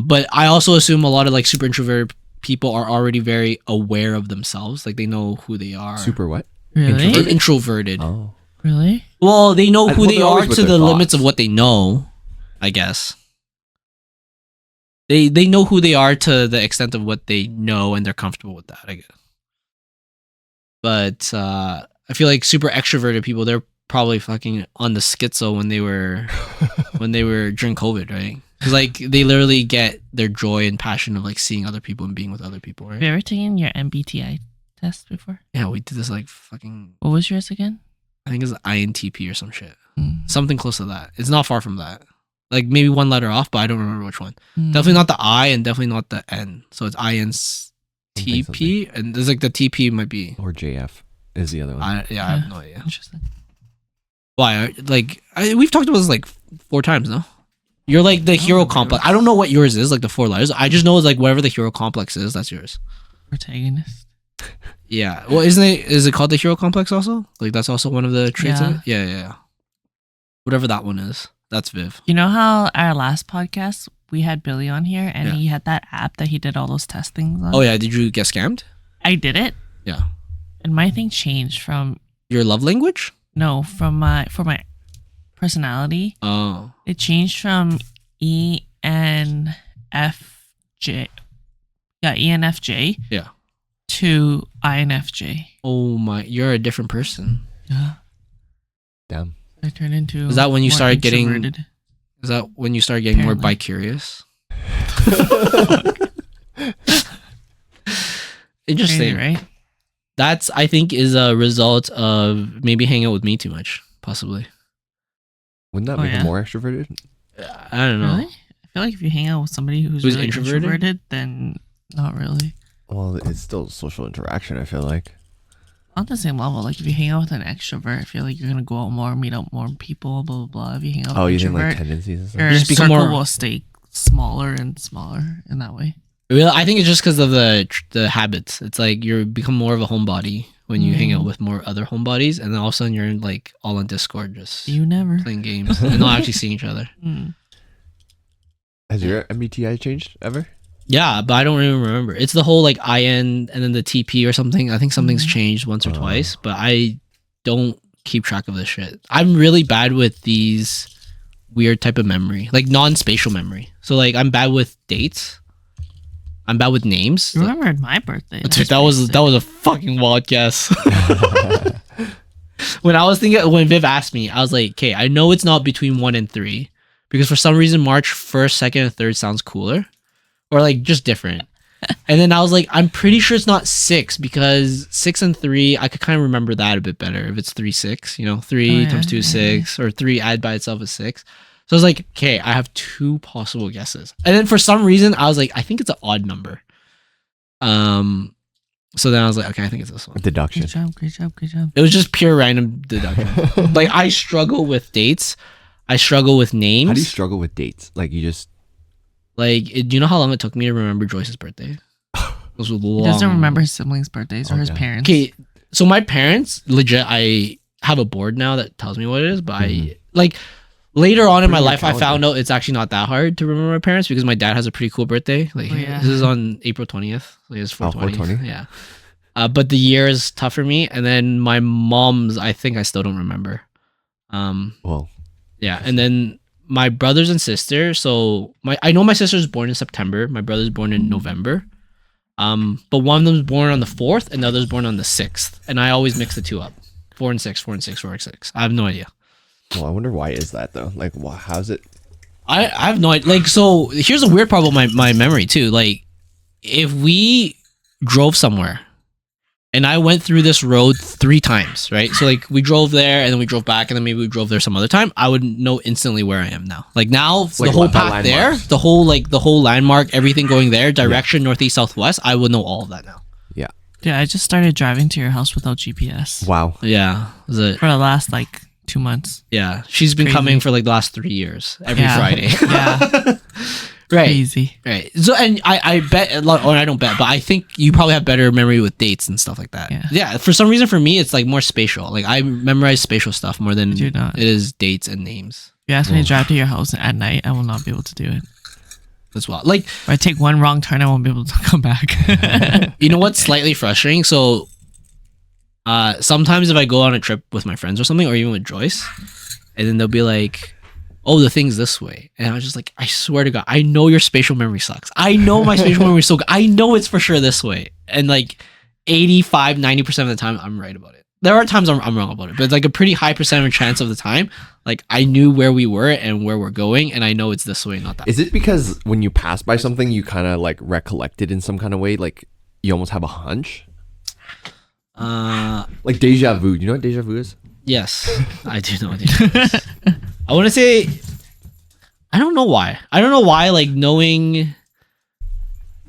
But I also assume a lot of like super introverted people are already very aware of themselves, like they know who they are. super what? Really? Introverted. Oh, Really? Well, they know who well, they they're are always with to their the limits thoughts. of what they know, I guess. They know who they are to the extent of what they know, and they're comfortable with that, I guess. But I feel like super extroverted people, they're probably fucking on the schizo when they were during COVID, right? Because like they literally get their joy and passion of like seeing other people and being with other people, right? Have you ever taken your MBTI test before? Yeah, we did this like fucking. What was yours again? I think it's INTP or some shit, something close to that. It's not far from that. Like maybe one letter off, but I don't remember which one. Definitely not the I and definitely not the N. So it's INTP, and there's like the TP might be. or JF is the other one. I have no idea. Interesting. Why? We've talked about this like 4 times, no? You're like the hero complex. I don't know what yours is, like the 4 letters. I just know it's like whatever the hero complex is, that's yours. Protagonist. Yeah. Well, is it called the hero complex also? Like that's also one of the traits of it? Yeah. Whatever that one is. That's Viv. You know how our last podcast we had Billy on here and he had that app that he did all those test things on? Oh yeah, did you get scammed? I did it. Yeah. And my thing changed from Your love language? for my personality. Oh. It changed from ENFJ. ENFJ. Yeah. To INFJ. Oh my, you're a different person. Yeah. Damn. I turned into. Is that when you more started getting? introverted. Is that when you started getting more Apparently. bi-curious? Crazy, Interesting. right? That's, I think, is a result of maybe hanging out with me too much, possibly. Wouldn't that Oh, make yeah? them more extroverted? I don't know. Really? I feel like if you hang out with somebody who's really introverted, then not really. Well, it's still social interaction, I feel like. Not the same level. Like if you hang out with an extrovert, I feel like you're gonna go out more, meet up more people, blah blah blah. If you hang out Oh, with you an think like introvert, tendencies and stuff? your Just become circle more- will stay smaller and smaller in that way. Really, I think it's just because of the habits. It's like you become more of a homebody when you hang out with more other homebodies, and then all of a sudden you're in like all on Discord just You never. playing games and not actually seeing each other. Has your MBTI changed ever? Yeah, but I don't even remember. It's the whole like IN and then the TP or something. I think something's changed once or twice, but I don't keep track of this shit. I'm really bad with these weird type of memory, like non-spatial memory. So like I'm bad with dates. I'm bad with names. You remembered my birthday. Dude, that was a fucking wild guess. When Viv asked me, I was like, okay, I know it's not between 1 and 3 because for some reason March 1st, 2nd, and 3rd sounds cooler or like just different. And then I was like, I'm pretty sure it's not 6 because 6 and 3, I could kind of remember that a bit better if it's 3, 6, 3 times 2 is 6 or 3 add by itself is 6. So I was like, okay, I have 2 possible guesses. And then for some reason, I was like, I think it's an odd number. So then I was like, okay, I think it's this one. Deduction. Great job. It was just pure random deduction. Like I struggle with dates. I struggle with names. How do you struggle with dates? Like you just Like, do you know how long it took me to remember Joyce's birthday? It was long. He doesn't remember his siblings' birthdays or his Okay. parents. Okay, so my parents, legit, I have a board now that tells me what it is, but I like later on in my Bring your life, I found out it's actually not that hard to remember my parents because my dad has a pretty cool birthday. Like Oh, yeah. this is on April 20th. Like it's 420. 420? Yeah. But the year is tough for me, and then my mom's, I think I still don't remember. well, Yeah, and then my brothers and sisters. So I know my sister's born in September. My brother's born in November. But one of them's born on the 4th, and the other's born on the 6th, and I always mix the two up. 4 and 6, 4 and 6, 4 and 6. I have no idea. I wonder why is that though? Like, how's it? I have no idea. Like, so here's a weird part with my memory too. Like, if we drove somewhere and I went through this road 3 times, right? So like we drove there and then we drove back and then maybe we drove there some other time. I would know instantly where I am now. Like now, the whole path there, the whole landmark, everything going there, direction, northeast, southwest, I would know all of that now. Yeah. Yeah, I just started driving to your house without GPS. Wow. Yeah. Was it? For the last like 2 months. Yeah. She's been coming for like the last 3 years, every Friday. Yeah. Right. Crazy. Right. So, and I bet, or I don't bet, but I think you probably have better memory with dates and stuff like that. Yeah. For some reason, for me, it's like more spatial. Like I memorize spatial stuff more than it is dates and names. If you ask me to drive to your house at night, I will not be able to do it. As well. Like if I take one wrong turn, I won't be able to come back. You know what's slightly frustrating? So sometimes if I go on a trip with my friends or something, or even with Joyce, and then they'll be like, oh, the thing's this way. And I was just like, I swear to God, I know your spatial memory sucks. I know my spatial memory is so good. I know it's for sure this way. And like 85, 90% of the time, I'm right about it. There are times I'm wrong about it, but it's like a pretty high percentage chance of the time, like I knew where we were and where we're going, and I know it's this way, not that way. Is it because when you pass by something, you kind of like recollect it in some kind of way? Like you almost have a hunch? Like deja vu. Do you know what deja vu is? Yes, I do know what deja vu is. I want to say, I don't know why. Like knowing.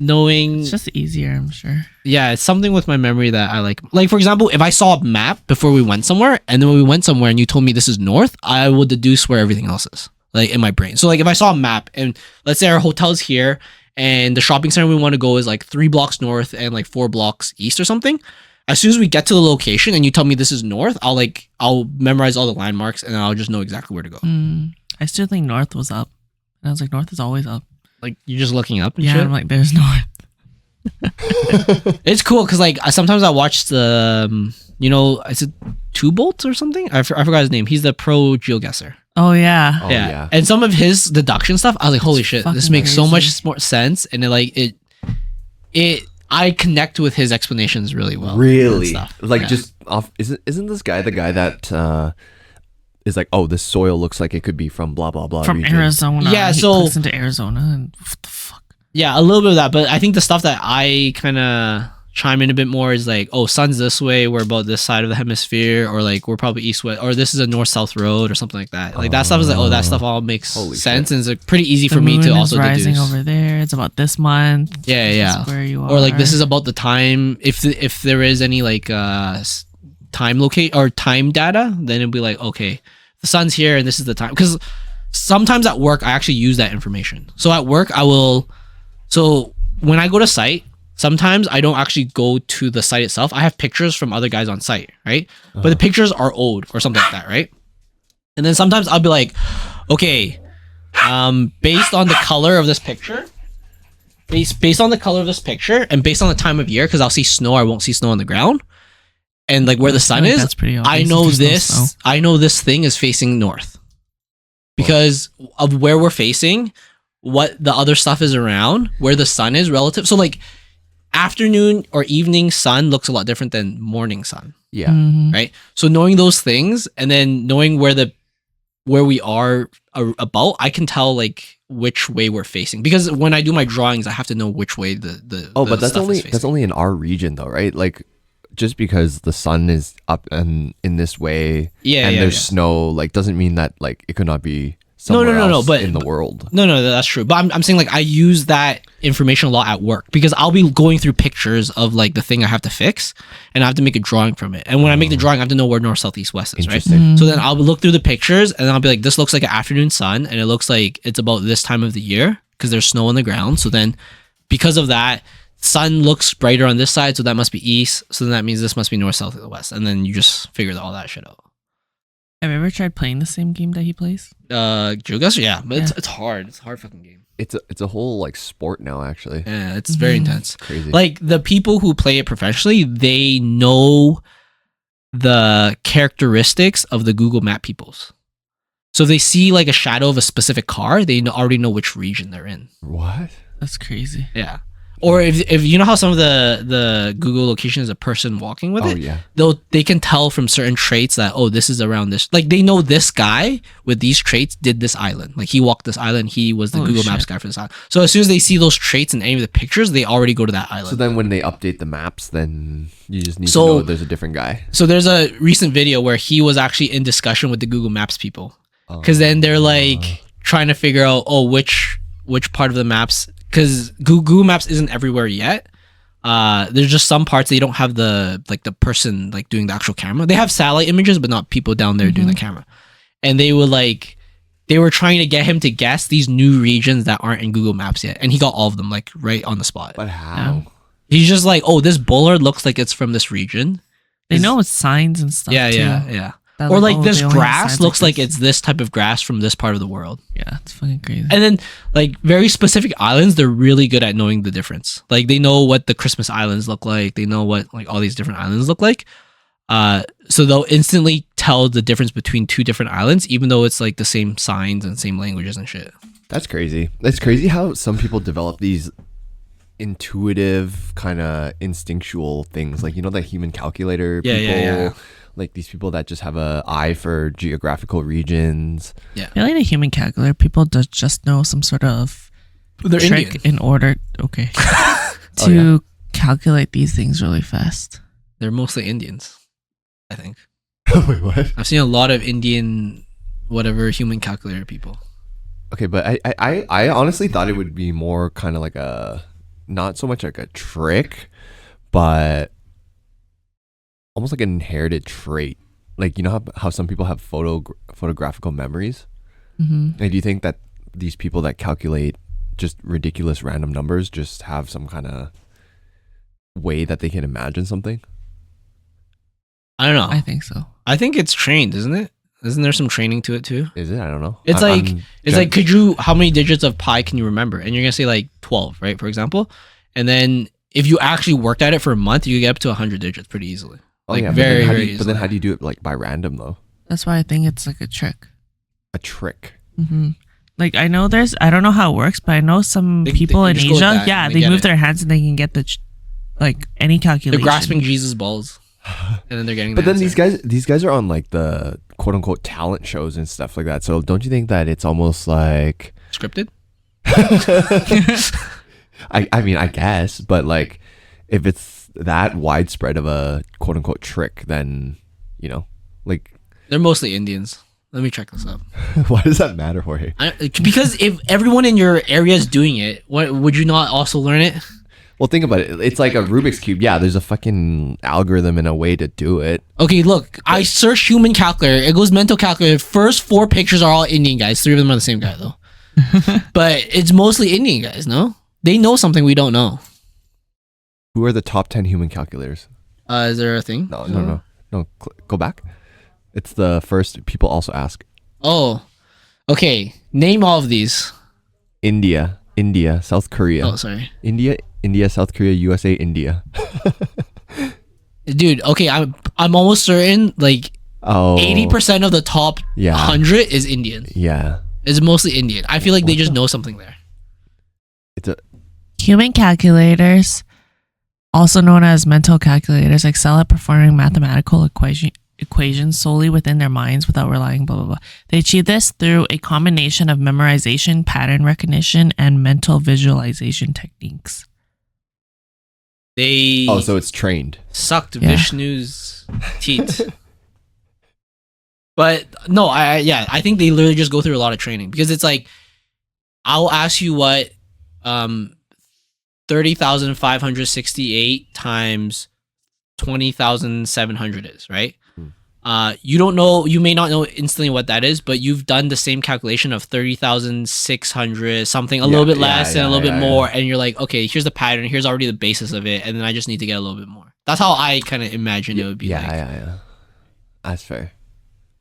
It's just easier, I'm sure. Yeah, it's something with my memory that I like. Like for example, if I saw a map before we went somewhere, and then when we went somewhere and you told me this is north, I would deduce where everything else is, like in my brain. So like if I saw a map and let's say our hotel's here and the shopping center we want to go is like 3 blocks north and like 4 blocks east or something. As soon as we get to the location and you tell me this is north, I'll memorize all the landmarks and I'll just know exactly where to go. I still think north was up. And I was like, north is always up. Like you're just looking up and shit? I'm like, there's north. It's cool because like sometimes I watch the, is it 2 Bolts or something? I forgot his name. He's the pro geoguesser. Oh yeah. Oh, yeah. And some of his deduction stuff, I was like, holy shit, this makes so much more sense. And I connect with his explanations really well. Really? Like just off. Isn't this guy the guy that is like, oh, this soil looks like it could be from blah blah blah from region. Arizona? Yeah, he so clicks into Arizona and what the fuck? Yeah, a little bit of that, but I think the stuff that I kind of chime in a bit more is like, oh, sun's this way, we're about this side of the hemisphere, or like we're probably east-west, or this is a north-south road or something like that. Like that stuff is like, oh, that stuff all makes sense, and it's like pretty easy for me to also deduce. The moon is rising over there. It's about this month. Yeah. Where you are. Or like this is about the time. If there is any like time locate or time data, then it'll be like, okay, the sun's here and this is the time. Because sometimes at work I actually use that information. So at work so when I go to site, sometimes I don't actually go to the site itself. I have pictures from other guys on site, right? But the pictures are old or something like that, right? And then sometimes I'll be like, okay, based on the color of this picture, based on the color of this picture, and based on the time of year, because I'll see snow, I won't see snow on the ground, and like where the sun is, that's pretty obvious. I know this thing is facing north because of where we're facing, what the other stuff is around, where the sun is relative. So like afternoon or evening sun looks a lot different than morning sun. Yeah. Right. So knowing those things and then knowing where we are about, I can tell like which way we're facing, because when I do my drawings, I have to know which way but that's only in our region though, right? Like just because the sun is up and in this way, and there's snow, like doesn't mean that like it could not be somewhere else in the world. No, that's true. But I'm saying like I use that information a lot at work because I'll be going through pictures of like the thing I have to fix and I have to make a drawing from it. And when I make the drawing, I have to know where north, south, east, west is, right? So then I'll look through the pictures and I'll be like, this looks like an afternoon sun and it looks like it's about this time of the year because there's snow on the ground. So then because of that, sun looks brighter on this side, so that must be east. So then that means this must be north, south, or west. And then you just figure all that shit out. Have you ever tried playing the same game that he plays? Geoguessr, yeah, but it's hard. It's a hard fucking game. It's a whole like sport now, actually. Yeah, it's very intense. Crazy. Like the people who play it professionally, they know the characteristics of the Google Map peoples. So if they see like a shadow of a specific car, they already know which region they're in. What? That's crazy. Yeah. Or if you know how some of the Google location is a person walking with it, yeah. they can tell from certain traits that, oh, this is around this. Like they know this guy with these traits did this island. Like he walked this island. He was the Google Maps guy for this island. So as soon as they see those traits in any of the pictures, they already go to that island. So then when they update the maps, then you just need to know there's a different guy. So there's a recent video where he was actually in discussion with the Google Maps people. Because then they're like trying to figure out, oh, which part of the maps, because Google Maps isn't everywhere yet. There's just some parts they don't have the person like doing the actual camera. They have satellite images, but not people down there doing the camera. And they were trying to get him to guess these new regions that aren't in Google Maps yet, and he got all of them like right on the spot. But how? He's just like, oh, this boulder looks like it's from this region. They know it's signs and stuff. Yeah. That Or like this they only have grass signs looks like this. it's this type of grass from this part of the world. Yeah, it's fucking crazy. And then like very specific islands, they're really good at knowing the difference. Like they know what the Christmas islands look like. They know what like all these different islands look like. So they'll instantly tell the difference between two different islands, even though it's like the same signs and same languages and shit. That's crazy. It's crazy how some people develop these intuitive kind of instinctual things, like the human calculator people. Yeah. Like these people that just have a eye for geographical regions. Yeah. I feel like the human calculator people just know some sort of They're trick Indian. in order to calculate these things really fast. They're mostly Indians, I think. Wait, what? I've seen a lot of Indian whatever human calculator people. Okay, but I honestly thought it would be more kind of like not so much like a trick, but almost like an inherited trait. Like, how some people have photographical memories? Mm-hmm. And do you think that these people that calculate just ridiculous random numbers just have some kind of way that they can imagine something? I don't know. I think so. I think it's trained, isn't it? Isn't there some training to it too? Is it? I don't know. It's like, how many digits of pi can you remember? And you're going to say like 12, right? For example. And then if you actually worked at it for a month, you get up to 100 digits pretty easily. Very easily. But then how do you do it like by random though? That's why I think it's like a trick. A trick. Mm-hmm. Like I don't know how it works, but I know some people in just go with Asia, that and they get move it. their hands and they can get any calculation. They're grasping Jesus balls. And then they're getting But the then answer. these guys are on like the quote unquote talent shows and stuff like that. So don't you think that it's almost like Scripted? I mean, I guess, but like if it's that widespread of a quote unquote trick, then like They're mostly Indians. Let me check this up. why does that matter, Jorge? Because if everyone in your area is doing it, would you not also learn it? Well, think about it. It's like a Rubik's Cube. Yeah, there's a fucking algorithm and a way to do it. Okay, look, I searched human calculator. It goes mental calculator. First 4 pictures are all Indian guys. 3 of them are the same guy though. But it's mostly Indian guys, no? They know something we don't know. Who are the top 10 human calculators? Is there a thing? No. Go back. It's the first. People also ask. Oh, okay. Name all of these. India, South Korea. Oh, sorry. India, South Korea, USA, India. Dude, okay, I'm almost certain like 80% of the top 100 is Indian. Yeah. It's mostly Indian. I feel like they just know something there. Human calculators, also known as mental calculators, excel at performing mathematical equations solely within their minds without relying blah blah blah. They achieve this through a combination of memorization, pattern recognition, and mental visualization techniques. So it's trained. Sucked Vishnu's teeth. But no, I think they literally just go through a lot of training, because it's like, I'll ask you what 30,568 times 20,700 is, right? You don't know, you may not know instantly what that is, but you've done the same calculation of 30,600 something, a little bit less and a little bit more, and you're like, okay, here's the pattern, here's already the basis of it, and then I just need to get a little bit more. That's how I kind of imagine it would be. Yeah. That's fair.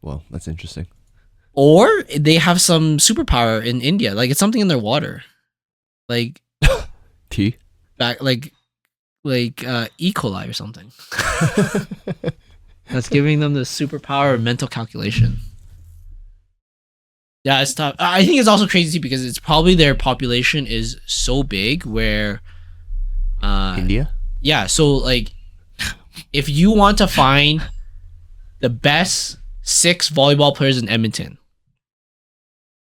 Well, that's interesting. Or they have some superpower in India, like it's something in their water, like tea, like E. coli or something. That's giving them the superpower of mental calculation. Yeah, it's tough. I think it's also crazy because it's probably their population is so big where India? Yeah, so like if you want to find the best 6 volleyball players in Edmonton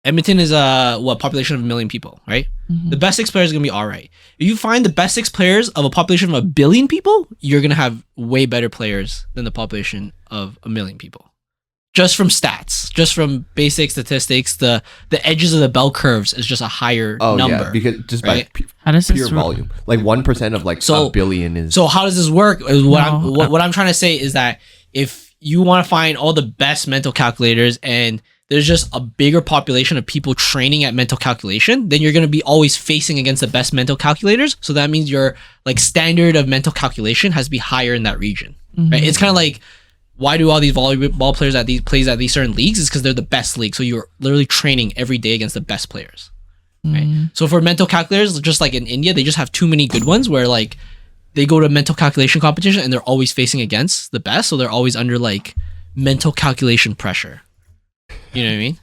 is a population of 1 million people, right? The best 6 players are gonna be all right. If you find the best 6 players of a population of 1 billion people, you're gonna have way better players than the population of 1 million people. Just from stats, just from basic statistics, the edges of the bell curves is just a higher number. Yeah, because just right? by How does pure this volume, like 1% of like a billion is. So how does this work? Is what I'm trying to say is that if you want to find all the best mental calculators and there's just a bigger population of people training at mental calculation, then you're going to be always facing against the best mental calculators. So that means your like standard of mental calculation has to be higher in that region, right? It's kind of like, why do all these volleyball players at these certain leagues? Is because they're the best league. So you're literally training every day against the best players, right? So for mental calculators, just like in India, they just have too many good ones where like they go to mental calculation competition and they're always facing against the best. So they're always under like mental calculation pressure. You know what I mean?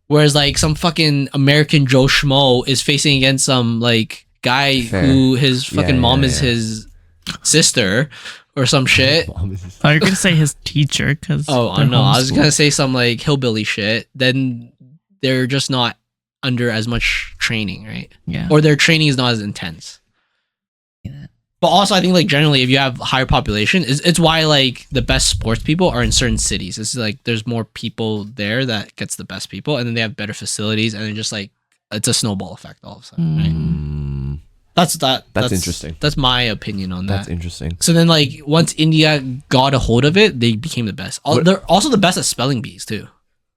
Whereas like some fucking American Joe Schmo is facing against some like guy who his fucking mom is his sister or some shit. I thought you were gonna say his teacher because I was gonna say some like hillbilly shit. Then they're just not under as much training, right? Yeah. Or their training is not as intense. Yeah. But also, I think like generally, if you have higher population, it's why like the best sports people are in certain cities. It's like there's more people there that gets the best people, and then they have better facilities, and then just like it's a snowball effect all of a sudden, right? That's interesting. That's my opinion on that. That's interesting. So then, like once India got a hold of it, they became the best. They're also the best at spelling bees too.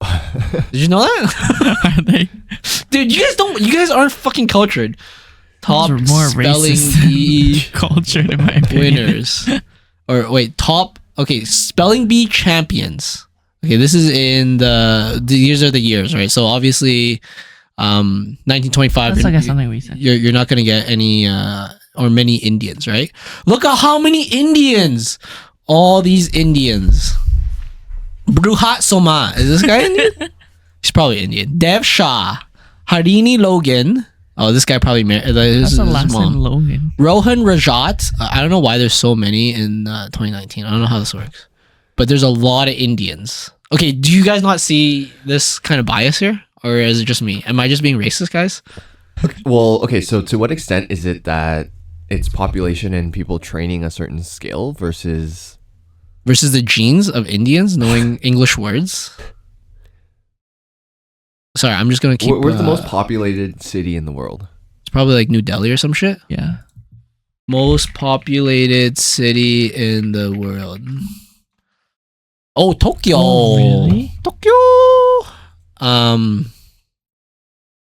Did you know that? Are they? Dude, you guys aren't fucking cultured. Top Those are more spelling racist bee cultured in my opinion. winners. Or wait, spelling bee champions. Okay, this is in the years are the years, right? So obviously 1925. That's like something we said. You're not gonna get any or many Indians, right? Look at how many Indians! All these Indians. Bruhat Soma. Is this guy Indian? He's probably Indian. Dev Shah. Harini Logan. Oh, this guy probably married. That's the last name, Logan. Rohan Rajat. I don't know why there's so many in 2019. I don't know how this works. But there's a lot of Indians. Okay, do you guys not see this kind of bias here? Or is it just me? Am I just being racist, guys? Well, okay, so to what extent is it that it's population and people training a certain skill versus the genes of Indians knowing English words? Sorry, I'm just going to keep... Where's the most populated city in the world? It's probably like New Delhi or some shit. Yeah. Most populated city in the world. Oh, Tokyo. Oh, really? Tokyo.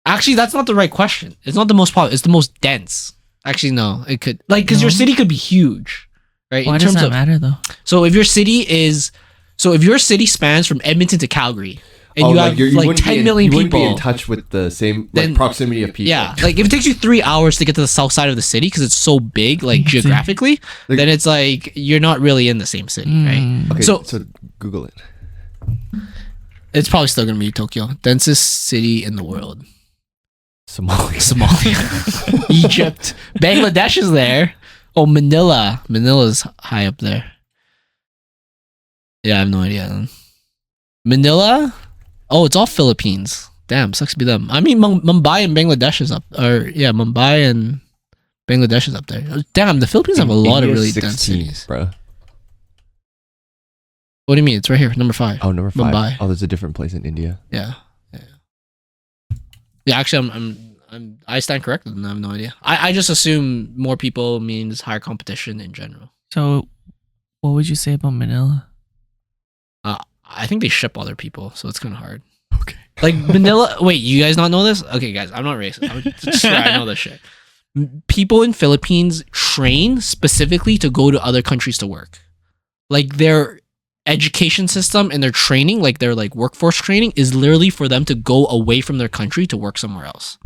Actually, that's not the right question. It's not the most popular. It's the most dense. Actually, no. It could... Like, because your city could be huge. Right? Why does that matter, though? So if your city spans from Edmonton to Calgary... And you have like 10 million people. You wouldn't be in touch with the same proximity of people. Yeah, like if it takes you 3 hours to get to the south side of the city because it's so big, like geographically, then it's like you're not really in the same city, right? Okay, so Google it. It's probably still gonna be Tokyo, densest city in the world. Somalia, Egypt, Bangladesh is there. Oh, Manila's high up there. Yeah, I have no idea. Manila. Oh, it's all Philippines. Damn, sucks to be them. I mean, Mumbai and Bangladesh is up. Mumbai and Bangladesh is up there. Damn, the Philippines have a lot of really dense cities. Bro. What do you mean? It's right here, number 5. Oh, number 5. Mumbai. Oh, there's a different place in India. Yeah. Actually, I stand corrected, and I have no idea. I just assume more people means higher competition in general. So, what would you say about Manila? I think they ship other people, so it's kind of hard. Okay. Like Manila. Wait, you guys not know this? Okay, guys, I'm not racist. I swear I know this shit. People in Philippines train specifically to go to other countries to work. Like their education system and their training, like their like workforce training, is literally for them to go away from their country to work somewhere else.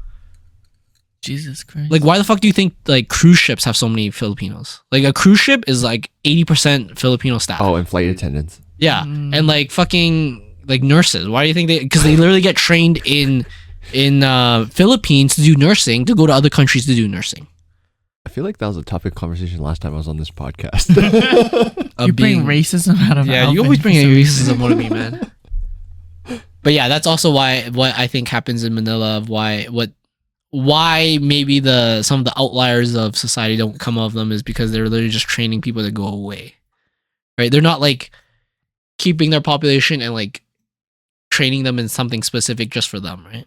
Jesus Christ. Like, why the fuck do you think like cruise ships have so many Filipinos? Like a cruise ship is like 80% Filipino staff. Oh, and flight attendants. Yeah, and like fucking like nurses. Why do you think they? Because they literally get trained in Philippines to do nursing to go to other countries to do nursing. I feel like that was a topic of conversation last time I was on this podcast. You bring racism out of Yeah, you always bring racism out of me, man. But yeah, that's also why what I think happens in Manila of why maybe some of the outliers of society don't come of them is because they're literally just training people to go away. Right? They're not like keeping their population and like training them in something specific just for them, right?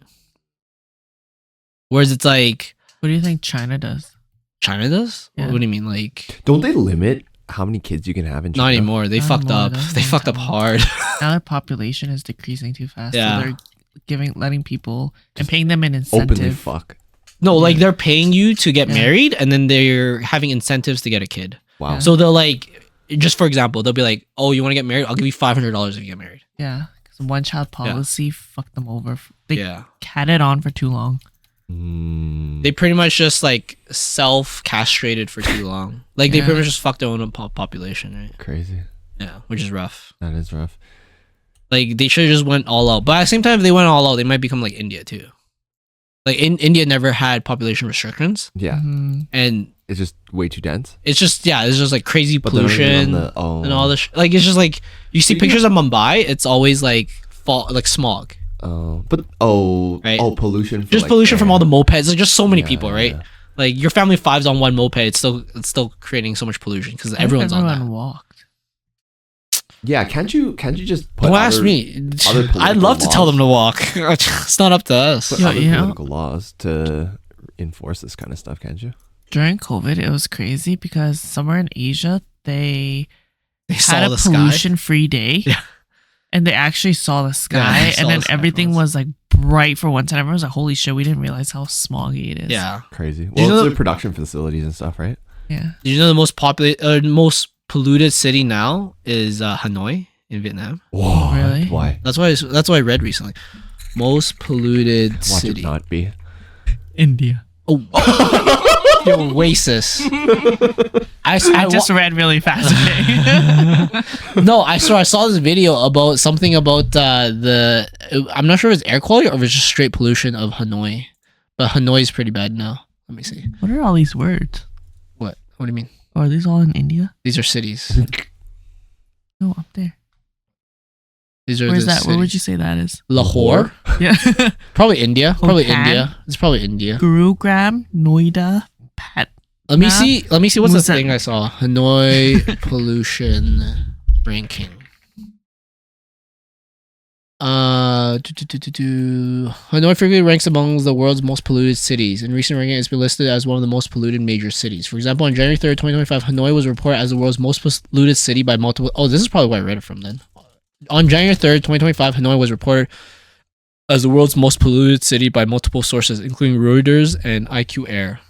Whereas it's like, what do you think China does? China does? Yeah. What do you mean? Like, Don't they limit how many kids you can have in China? not anymore. They Not fucked anymore, up. that's They been fucked up terrible. hard. Now their population is decreasing too fast. Yeah. So they're letting people and paying them an incentive. Openly fuck. No, like Yeah. they're paying you to get Yeah. married, and then they're having incentives to get a kid. Wow. Yeah. So they'll like, just for example, they'll be like, "Oh, you want to get married? I'll give you $500 if you get married." Yeah. Because one child policy fucked them over. They Yeah, had it on for too long. Mm. they pretty much just like self-castrated for too long. Like they Yeah. pretty much just fucked their own population, right? Crazy. Yeah, which is rough. That is rough. Like they should have just went all out. But at the same time, if they went all out, they might become like India too. Like India never had population restrictions, Yeah. Mhm. and It's just way too dense. it's just like crazy But they're not even pollution on the- and all this. Like it's just like you see So you pictures of Mumbai. It's always like like smog, Right. Pollution. For just like pollution from air. all the mopeds. Like just so many Yeah, people, right? yeah. Like your family of five's on one moped. It's still creating so much pollution because everyone's on that. walked. Yeah, can't you just put Don't ask other- me. other I'd love to tell them to walk. It's not up to us. put Yo, other you know- political laws to enforce this kind of stuff, can't you? During COVID, it was crazy because somewhere in Asia, they They had saw a the sky. pollution-free day. Yeah. And they actually saw the sky. Yeah, they saw and then the sky everything for once. was like bright for once. And everyone was like, holy shit, we didn't realize how smoggy it is. Yeah. Crazy. you Well, know it's the- the production facilities and stuff, right? Yeah. Did you know the most polluted city now is Hanoi in Vietnam? Whoa. Really? Why? That's what I read recently. Most polluted Watch city. it not be. India. Oh, you're racist. I just read really fast. Okay? no, I saw this video about something about I'm not sure if it's air quality or if it's just straight pollution of Hanoi, but Hanoi is pretty bad now. Let me see. What are all these words? What do you mean? Oh, are these all in India? These are cities. No, up there. These are Where's the that? Where would you cities. say that is? Lahore? Yeah. Probably India. Probably Bhutan? India. It's probably India. Gurugram, Noida, Pat. Let me Nah. see. Let me see. What's the What's that? thing I saw? Hanoi pollution ranking. Hanoi frequently ranks among the world's most polluted cities. In recent ranking, it's been listed as one of the most polluted major cities. For example, on January 3rd, 2025, Hanoi was reported as the world's most polluted city by multiple. Oh, this is probably where I read it from then. On January 3rd, 2025, Hanoi was reported as the world's most polluted city by multiple sources, including Reuters and IQ Air.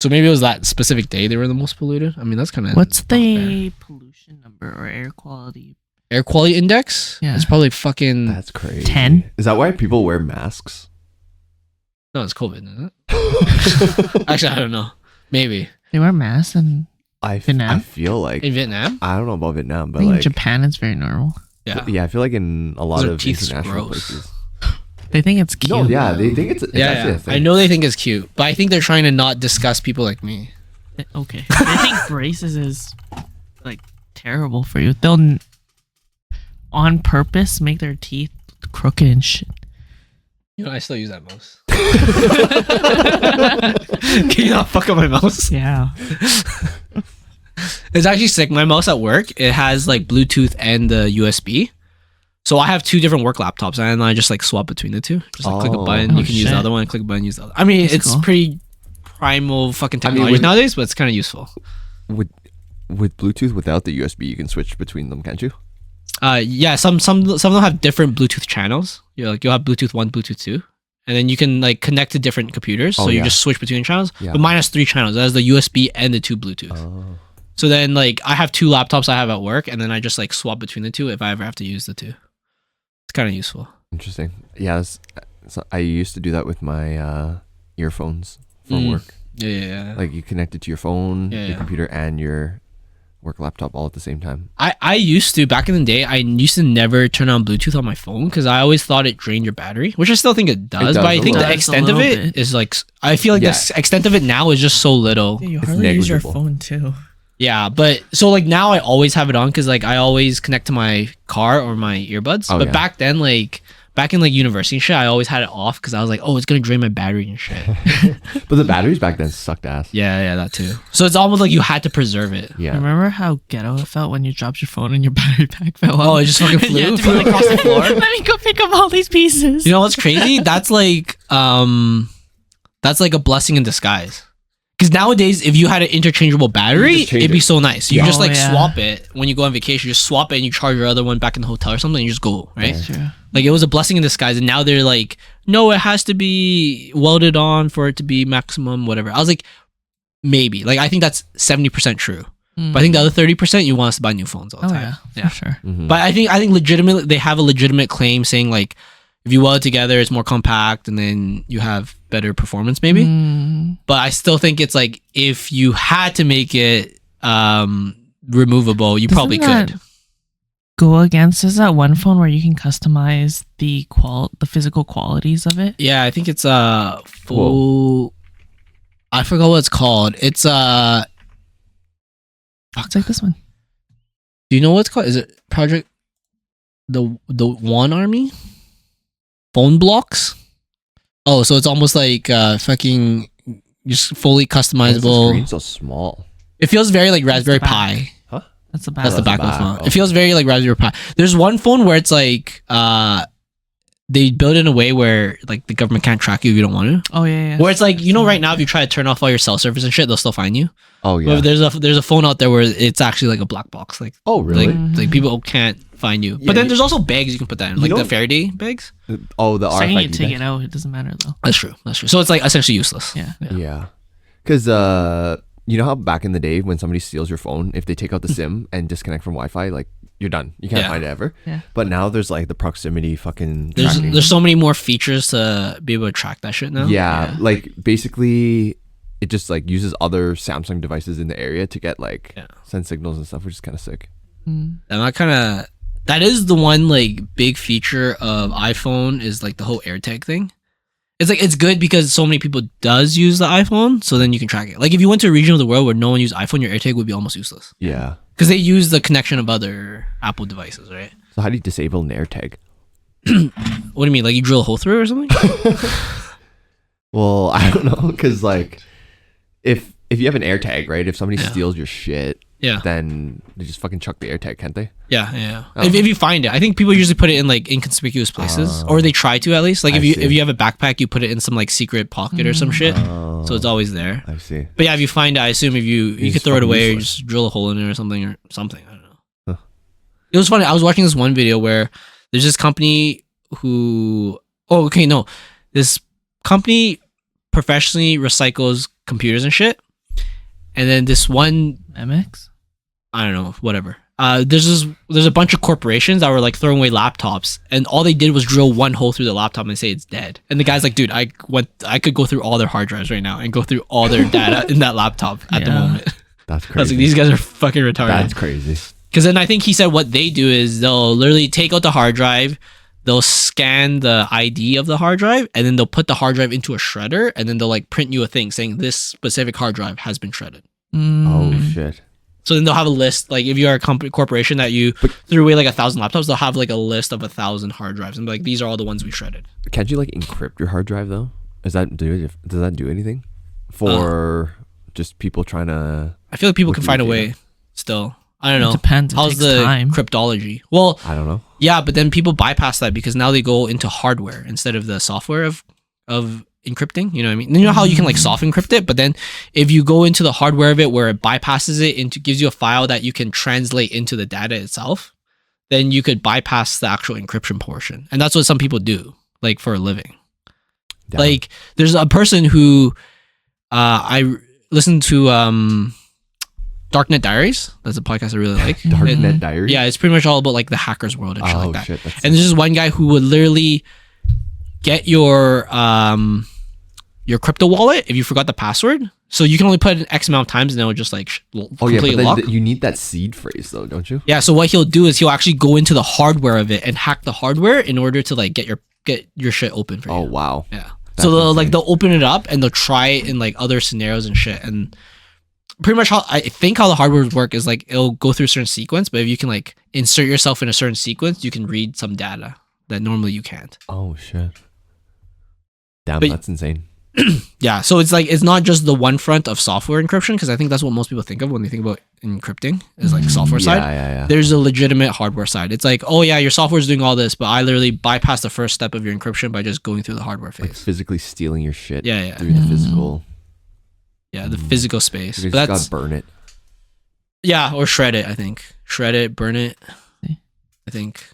So maybe it was that specific day they were the most polluted. I mean, that's kind of What's the pollution number or air quality? air quality index? Yeah. It's probably fucking That's crazy. 10? Is that why people wear masks? no, it's COVID, isn't it? Actually, I don't know. Maybe They wear masks, and I Vietnam? feel like in Vietnam. I don't know about Vietnam, I but think in like Japan it's very normal. Yeah, yeah, I feel like in a lot Their of teeth's international gross. places. They think it's cute. No, yeah, they think it's actually yeah. a thing. I know they think it's cute, but I think they're trying to not disgust people like me. Okay. They think braces is like terrible for you. They'll on purpose make their teeth crooked and shit. You know, I still use that mouse. Can you not fuck up my mouse? Yeah. It's actually sick. My mouse at work, it has like Bluetooth and the USB. So I have two different work laptops, and I just like swap between the two. Just like click a Oh. button, Oh, you can use shit. the other one, click a button, use the other. I mean, That's it's cool. pretty primal fucking I mean, technology with- nowadays, but it's kind of useful. with Bluetooth without the USB, you can switch between them, can't you? Yeah, some of them have different Bluetooth channels. You'll have Bluetooth 1, Bluetooth 2. And then you can like connect to different computers. So Oh, you yeah. just switch between channels. Yeah. But mine has 3 channels. It has the USB and the 2 Bluetooth. Oh. So then like I have 2 laptops I have at work, and then I just like swap between the 2 if I ever have to use the 2. It's kind of useful. Interesting. Yeah, so I used to do that with my earphones for Mm. work. Yeah. Like you connect it to your phone, Yeah, your yeah. computer, and your work laptop all at the same time. I used to, back in the day, I used to never turn on Bluetooth on my phone because I always thought it drained your battery, which I still think it does. But I think the extent of it is like, I feel like the extent of it now is just so little. Yeah, you hardly use your phone too. Yeah, but so like now I always have it on because like I always connect to my car or my earbuds. But back then, like back in like university and shit, I always had it off because I was like, oh, it's gonna drain my battery and shit. But the batteries back then sucked ass. Yeah, that too. So it's almost like you had to preserve it. Yeah. Remember how ghetto it felt when you dropped your phone and your battery pack fell off? Oh, it just fucking flew, You had to be flew like, across the floor. Let me go pick up all these pieces. You know what's crazy? That's like a blessing in disguise. Because nowadays, if you had an interchangeable battery, it'd be so nice. You just swap it when you go on vacation. You just swap it and you charge your other one back in the hotel or something. And you just go, right? That's true. Like it was a blessing in disguise. And now they're like, no, it has to be welded on for it to be maximum, whatever. I was like, maybe. Like I think that's 70% true. But I think the other 30%, you want us to buy new phones all the time. Yeah, for sure. Mm-hmm. But I think legitimately they have a legitimate claim saying like, if you weld it together, it's more compact, and then you have better performance, maybe. But I still think it's like if you had to make it removable, you probably could. Go against is that one phone where you can customize the physical qualities of it? Yeah, I think it's full. Whoa. I forgot what it's called. It's It's like this one. Do you know what it's called? Is it Project the One Army? Phone blocks? Oh, so it's almost like fucking just fully customizable. The screen's so small. It feels very like Raspberry Pi. Huh? That's the back. That's the back of the phone. Oh. It feels very like Raspberry Pi. There's one phone where it's like they build it in a way where like the government can't track you if you don't want to. Oh yeah. Where it's like, you know, right now if you try to turn off all your cell service and shit, they'll still find you. Oh yeah. But there's a phone out there where it's actually like a black box. Like oh really? Like people can't find you. Yeah, but then there's also bags you can put that in, like the Faraday bags. Oh, the Saying RFID it take it out, it doesn't matter though. That's true. So it's like essentially useless. Yeah. Because you know how back in the day when somebody steals your phone, if they take out the SIM and disconnect from Wi-Fi, like you're done. You can't find it ever. Yeah. But now there's like the proximity fucking tracking. There's so many more features to be able to track that shit now. Yeah, like basically it just like uses other Samsung devices in the area to get like send signals and stuff, which is kind of sick. And that is the one like big feature of iPhone is like the whole AirTag thing. It's like it's good because so many people does use the iPhone, so then you can track it. Like if you went to a region of the world where no one used iPhone, your AirTag would be almost useless. Yeah. Because they use the connection of other Apple devices, right? So how do you disable an AirTag? What do you mean? Like you drill a hole through it or something? Well, I don't know, because like if you have an AirTag, right? If somebody steals your shit, then they just fucking chuck the AirTag, can't they? Yeah. If you find it, I think people usually put it in like inconspicuous places, or they try to at least. Like if you have a backpack, you put it in some like secret pocket or some shit, so it's always there. I see. But yeah, if you find it, I assume if you could throw it away or just drill a hole in it or something. I don't know. Huh. It was funny. I was watching this one video where there's this company who this company professionally recycles computers and shit, and then this one MX. I don't know, whatever. There's a bunch of corporations that were like throwing away laptops, and all they did was drill one hole through the laptop and say it's dead. And the guy's like, dude, I could go through all their hard drives right now and go through all their data in that laptop at the moment. That's crazy. I was like, these guys are fucking retarded. That's crazy. Because then I think he said what they do is they'll literally take out the hard drive, they'll scan the ID of the hard drive, and then they'll put the hard drive into a shredder, and then they'll like print you a thing saying this specific hard drive has been shredded. Oh shit. So then they'll have a list, like if you're a corporation that you threw away like 1,000 laptops, they'll have like a list of 1,000 hard drives and be like, these are all the ones we shredded. Can't you like encrypt your hard drive though? Does that do anything for just people trying to? I feel like people can find a way still. I don't know. It depends. How's the cryptology? Well, I don't know. Yeah, but then people bypass that because now they go into hardware instead of the software of encrypting. You know what I mean? You know how you can like soft encrypt it, but then if you go into the hardware of it where it bypasses it into gives you a file that you can translate into the data itself, then you could bypass the actual encryption portion. And that's what some people do, like for a living. Damn. Like there's a person who I listened to Darknet Diaries. That's a podcast I really like. Darknet Diaries? Yeah, it's pretty much all about like the hackers world and shit like that. Shit, and there's just one guy who would literally get your crypto wallet if you forgot the password. So you can only put it X amount of times and it'll just like completely lock. You need that seed phrase though, don't you? Yeah. So what he'll do is he'll actually go into the hardware of it and hack the hardware in order to like get your shit open for you. Oh wow. Yeah. So they'll open it up and they'll try it in like other scenarios and shit. And pretty much how the hardware work is like it'll go through a certain sequence, but if you can like insert yourself in a certain sequence, you can read some data that normally you can't. Oh shit. Damn, But- that's insane. Yeah, so it's like it's not just the one front of software encryption, because I think that's what most people think of when they think about encrypting is like software side. Yeah. There's a legitimate hardware side. It's like, oh yeah, your software is doing all this, but I literally bypass the first step of your encryption by just going through the hardware phase. Like physically stealing your shit. Yeah. Through the physical. Yeah, the physical space. You But just that's gotta burn it. yeah, or shred it. I think shred it, burn it. I think.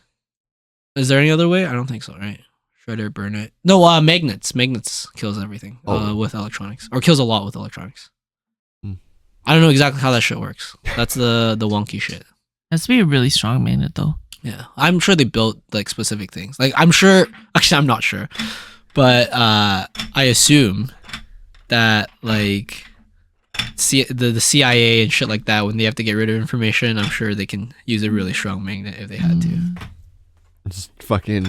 Is there any other way? I don't think so. Right. Shred it, burn it. No, magnets. Magnets kills everything with electronics, or kills a lot with electronics. I don't know exactly how that shit works. That's the wonky shit. Has to be a really strong magnet though. Yeah, I'm sure they built like specific things. Like I'm sure. Actually, I'm not sure, but I assume that like the CIA and shit like that, when they have to get rid of information, I'm sure they can use a really strong magnet if they had to. Just fucking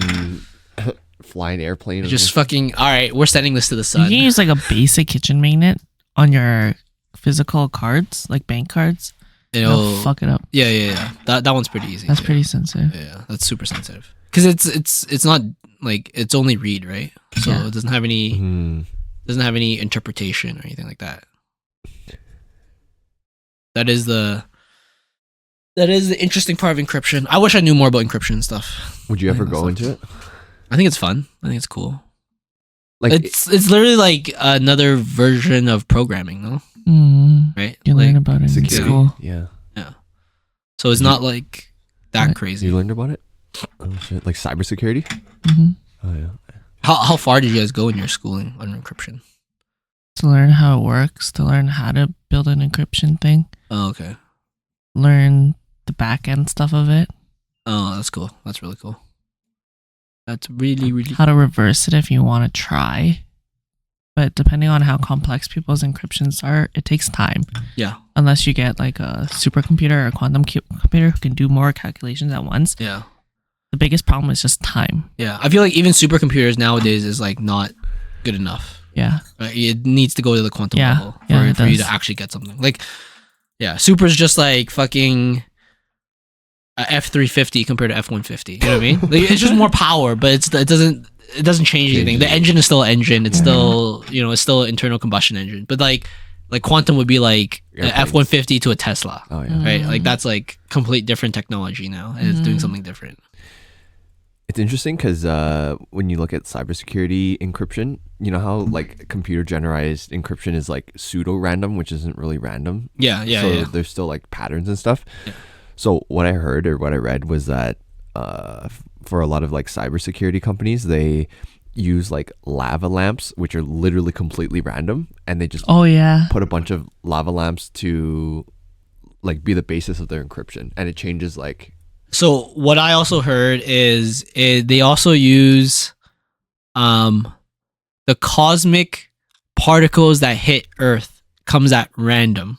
fly an airplane. Just fucking. All right, we're sending this to the You sun. can use like a basic kitchen magnet on your physical cards, like bank cards. It'll fuck it up. Yeah. That one's pretty easy. That's too. pretty sensitive. Yeah, that's super sensitive. Because it's not like it's only read, right? So it doesn't have any interpretation or anything like that. That is the interesting part of encryption. I wish I knew more about encryption and stuff. Would you ever go into it? I think it's fun. I think it's cool. Like it's literally like another version of programming, though. Right? You like, learn about it in school. Yeah. So it's not like that crazy. You learned about it? Oh shit! Like cybersecurity? Oh yeah. How far did you guys go in your schooling on encryption? To learn how it works, to learn how to build an encryption thing. Oh, okay. Learn the back end stuff of it. Oh, that's cool. That's really cool. That's really, really how to reverse it if you want to try. But depending on how complex people's encryptions are, it takes time. Yeah. Unless you get like a supercomputer or a quantum computer who can do more calculations at once. Yeah. The biggest problem is just time. Yeah. I feel like even supercomputers nowadays is like not good enough. Yeah. Right? It needs to go to the quantum level for you to actually get something. Like, yeah, super's just like fucking F350 compared to F150. You know what I mean? Like, it's just more power, but it doesn't change anything. The engine is still an engine. It's still, it's still an internal combustion engine. But like quantum would be like an F150 to a Tesla. Oh yeah. Right? Like that's like complete different technology now, and it's doing something different. It's interesting because when you look at cybersecurity encryption, you know how like computer generalized encryption is like pseudo random, which isn't really random. Yeah. So there's still like patterns and stuff. Yeah. So what I heard or what I read was that for a lot of like cybersecurity companies, they use like lava lamps, which are literally completely random, and they just put a bunch of lava lamps to like be the basis of their encryption, and it changes like. So what I also heard is they also use the cosmic particles that hit Earth comes at random.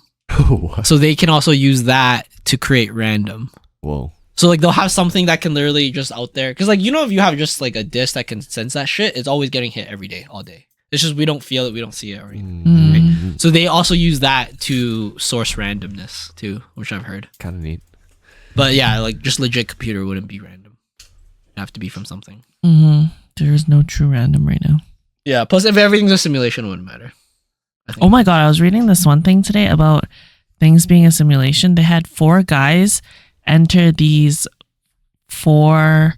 So they can also use that to create random. Whoa. So like they'll have something that can literally just out there. Because like, if you have just like a disk that can sense that shit, it's always getting hit every day, all day. It's just we don't feel it, we don't see it or anything. Right? So they also use that to source randomness too, which I've heard. Kind of neat. But yeah, like just legit computer wouldn't be random. It'd have to be from something. There is no true random right now. Yeah. Plus, if everything's a simulation, it wouldn't matter. Oh my god! I was reading this one thing today about things being a simulation. They had 4 guys enter these 4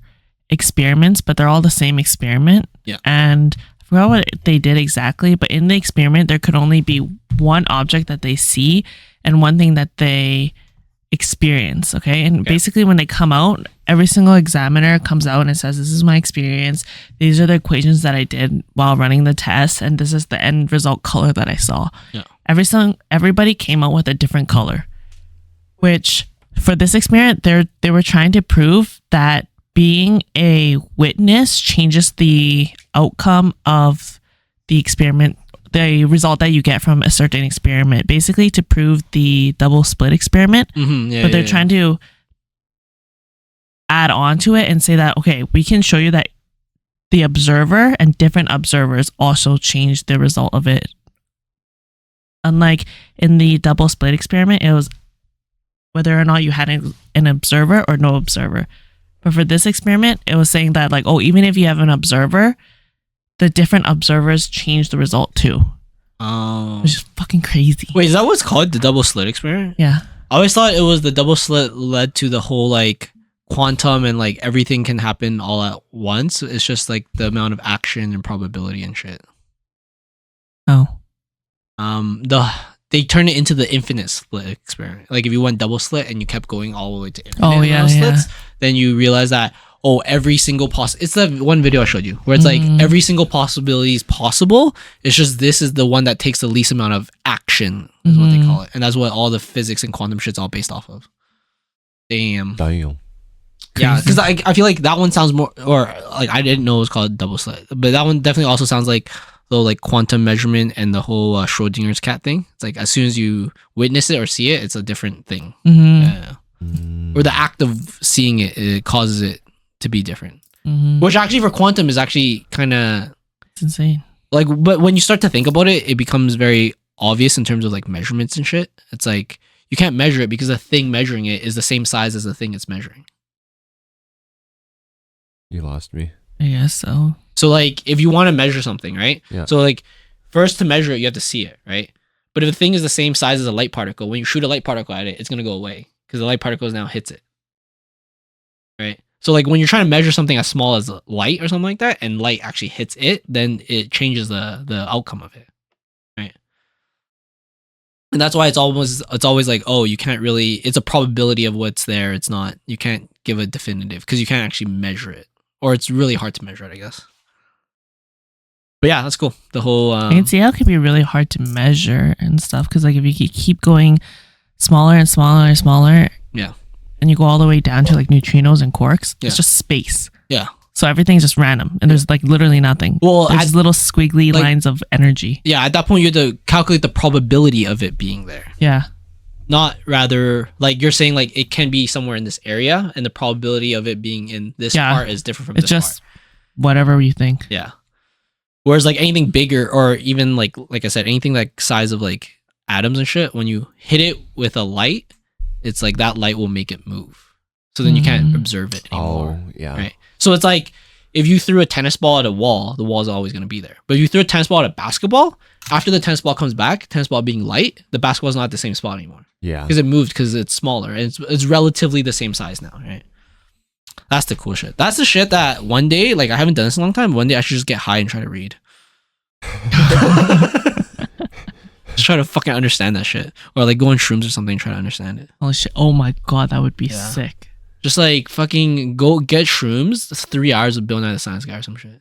experiments, but they're all the same experiment. Yeah. And I forgot what they did exactly, but in the experiment, there could only be one object that they see and one thing that they experience. Okay. And basically when they come out, every single examiner comes out and says, this is my experience. These are the equations that I did while running the test. And this is the end result color that I saw. Yeah. Everybody came out with a different color, which for this experiment, they were trying to prove that being a witness changes the outcome of the experiment the result that you get from a certain experiment, basically to prove the double split experiment. But they're trying to add on to it and say that, okay, we can show you that the observer and different observers also change the result of it. Unlike in the double split experiment, it was whether or not you had an observer or no observer. But for this experiment, it was saying that like, oh, even if you have an observer, the different observers change the result too. Oh. Which is fucking crazy. Wait, is that what's called the double slit experiment? Yeah. I always thought it was the double slit led to the whole like quantum and like everything can happen all at once. It's just like the amount of action and probability and shit. Oh. They turn it into the infinite split experiment. Like if you went double slit and you kept going all the way to infinite slits, then you realize that every single it's the one video I showed you where it's like every single possibility is possible. It's just this is the one that takes the least amount of action is what they call it, and that's what all the physics and quantum shit's all based off of. Damn. Yeah, because I feel like that one sounds more, or like I didn't know it was called double slit, but that one definitely also sounds like the like quantum measurement and the whole Schrodinger's cat thing. It's like as soon as you witness it or see it, it's a different thing. Yeah. Or the act of seeing it, it causes it to be different. Which actually for quantum is actually kind of, it's insane. Like, but when you start to think about it, it becomes very obvious in terms of like measurements and shit. It's like you can't measure it because the thing measuring it is the same size as the thing it's measuring. You lost me. I guess so. So like if you want to measure something, right? Yeah. So like first to measure it, you have to see it, right? But if the thing is the same size as a light particle, when you shoot a light particle at it, it's going to go away because the light particle now hits it. Right? So like when you're trying to measure something as small as light or something like that, and light actually hits it, then it changes the outcome of it. Right? And that's why it's always like, oh, you can't really, it's a probability of what's there. It's not, you can't give a definitive because you can't actually measure it. Or it's really hard to measure it, I guess. But yeah, that's cool. The whole I can see how it can be really hard to measure and stuff because like if you keep going smaller and smaller and smaller, yeah, and you go all the way down to like neutrinos and quarks, it's just space. Yeah. So everything's just random and there's like literally nothing. Well, there's just little squiggly lines of energy. Yeah, at that point you have to calculate the probability of it being there. Yeah. Not rather like you're saying like it can be somewhere in this area and the probability of it being in this part is different from this part. It's just whatever you think. Yeah. Whereas like anything bigger or even like I said, anything like size of like atoms and shit, when you hit it with a light, it's like that light will make it move. So then you can't observe it anymore. Oh, yeah. Right. So it's like if you threw a tennis ball at a wall, the wall is always going to be there. But if you threw a tennis ball at a basketball, after the tennis ball comes back, tennis ball being light, the basketball is not at the same spot anymore. Yeah. Because it moved because it's smaller. And it's relatively the same size now, right? That's the cool shit. That's the shit that one day, like I haven't done this in a long time, one day I should just get high and try to read. Just try to fucking understand that shit. Or like go on shrooms or something and try to understand it. Holy shit. Oh my god, that would be sick. Just like fucking go get shrooms. It's 3 hours of Bill Nye the Science Guy or some shit.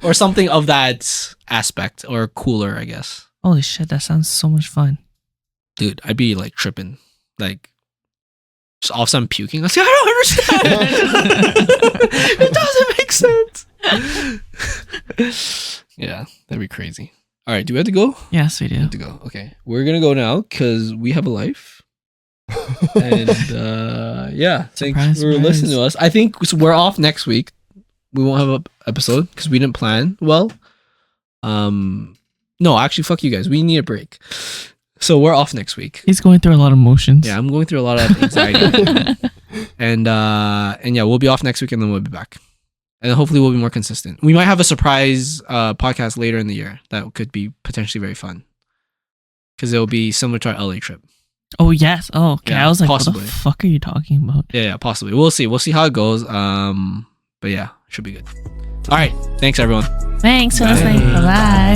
Or something of that aspect or cooler, I guess. Holy shit, that sounds so much fun. Dude, I'd be like tripping. Like just all of a sudden puking. I was like, I don't understand. It doesn't make sense. Yeah, that'd be crazy. All right, do we have to go? Yes, we do. We have to go. Okay. We're gonna go now because we have a life. And yeah, thanks for listening to us. I think we're off next week. We won't have an episode because we didn't plan well. No, actually, fuck you guys. We need a break. So we're off next week. He's going through a lot of emotions. Yeah, I'm going through a lot of anxiety. and yeah, we'll be off next week and then we'll be back. And hopefully we'll be more consistent. We might have a surprise podcast later in the year that could be potentially very fun. Because it'll be similar to our LA trip. Oh, yes. Oh, okay. Yeah, I was like, possibly. What the fuck are you talking about? Yeah, possibly. We'll see. We'll see how it goes. But yeah, should be good. All right. Thanks, everyone. Thanks for listening. Bye-bye.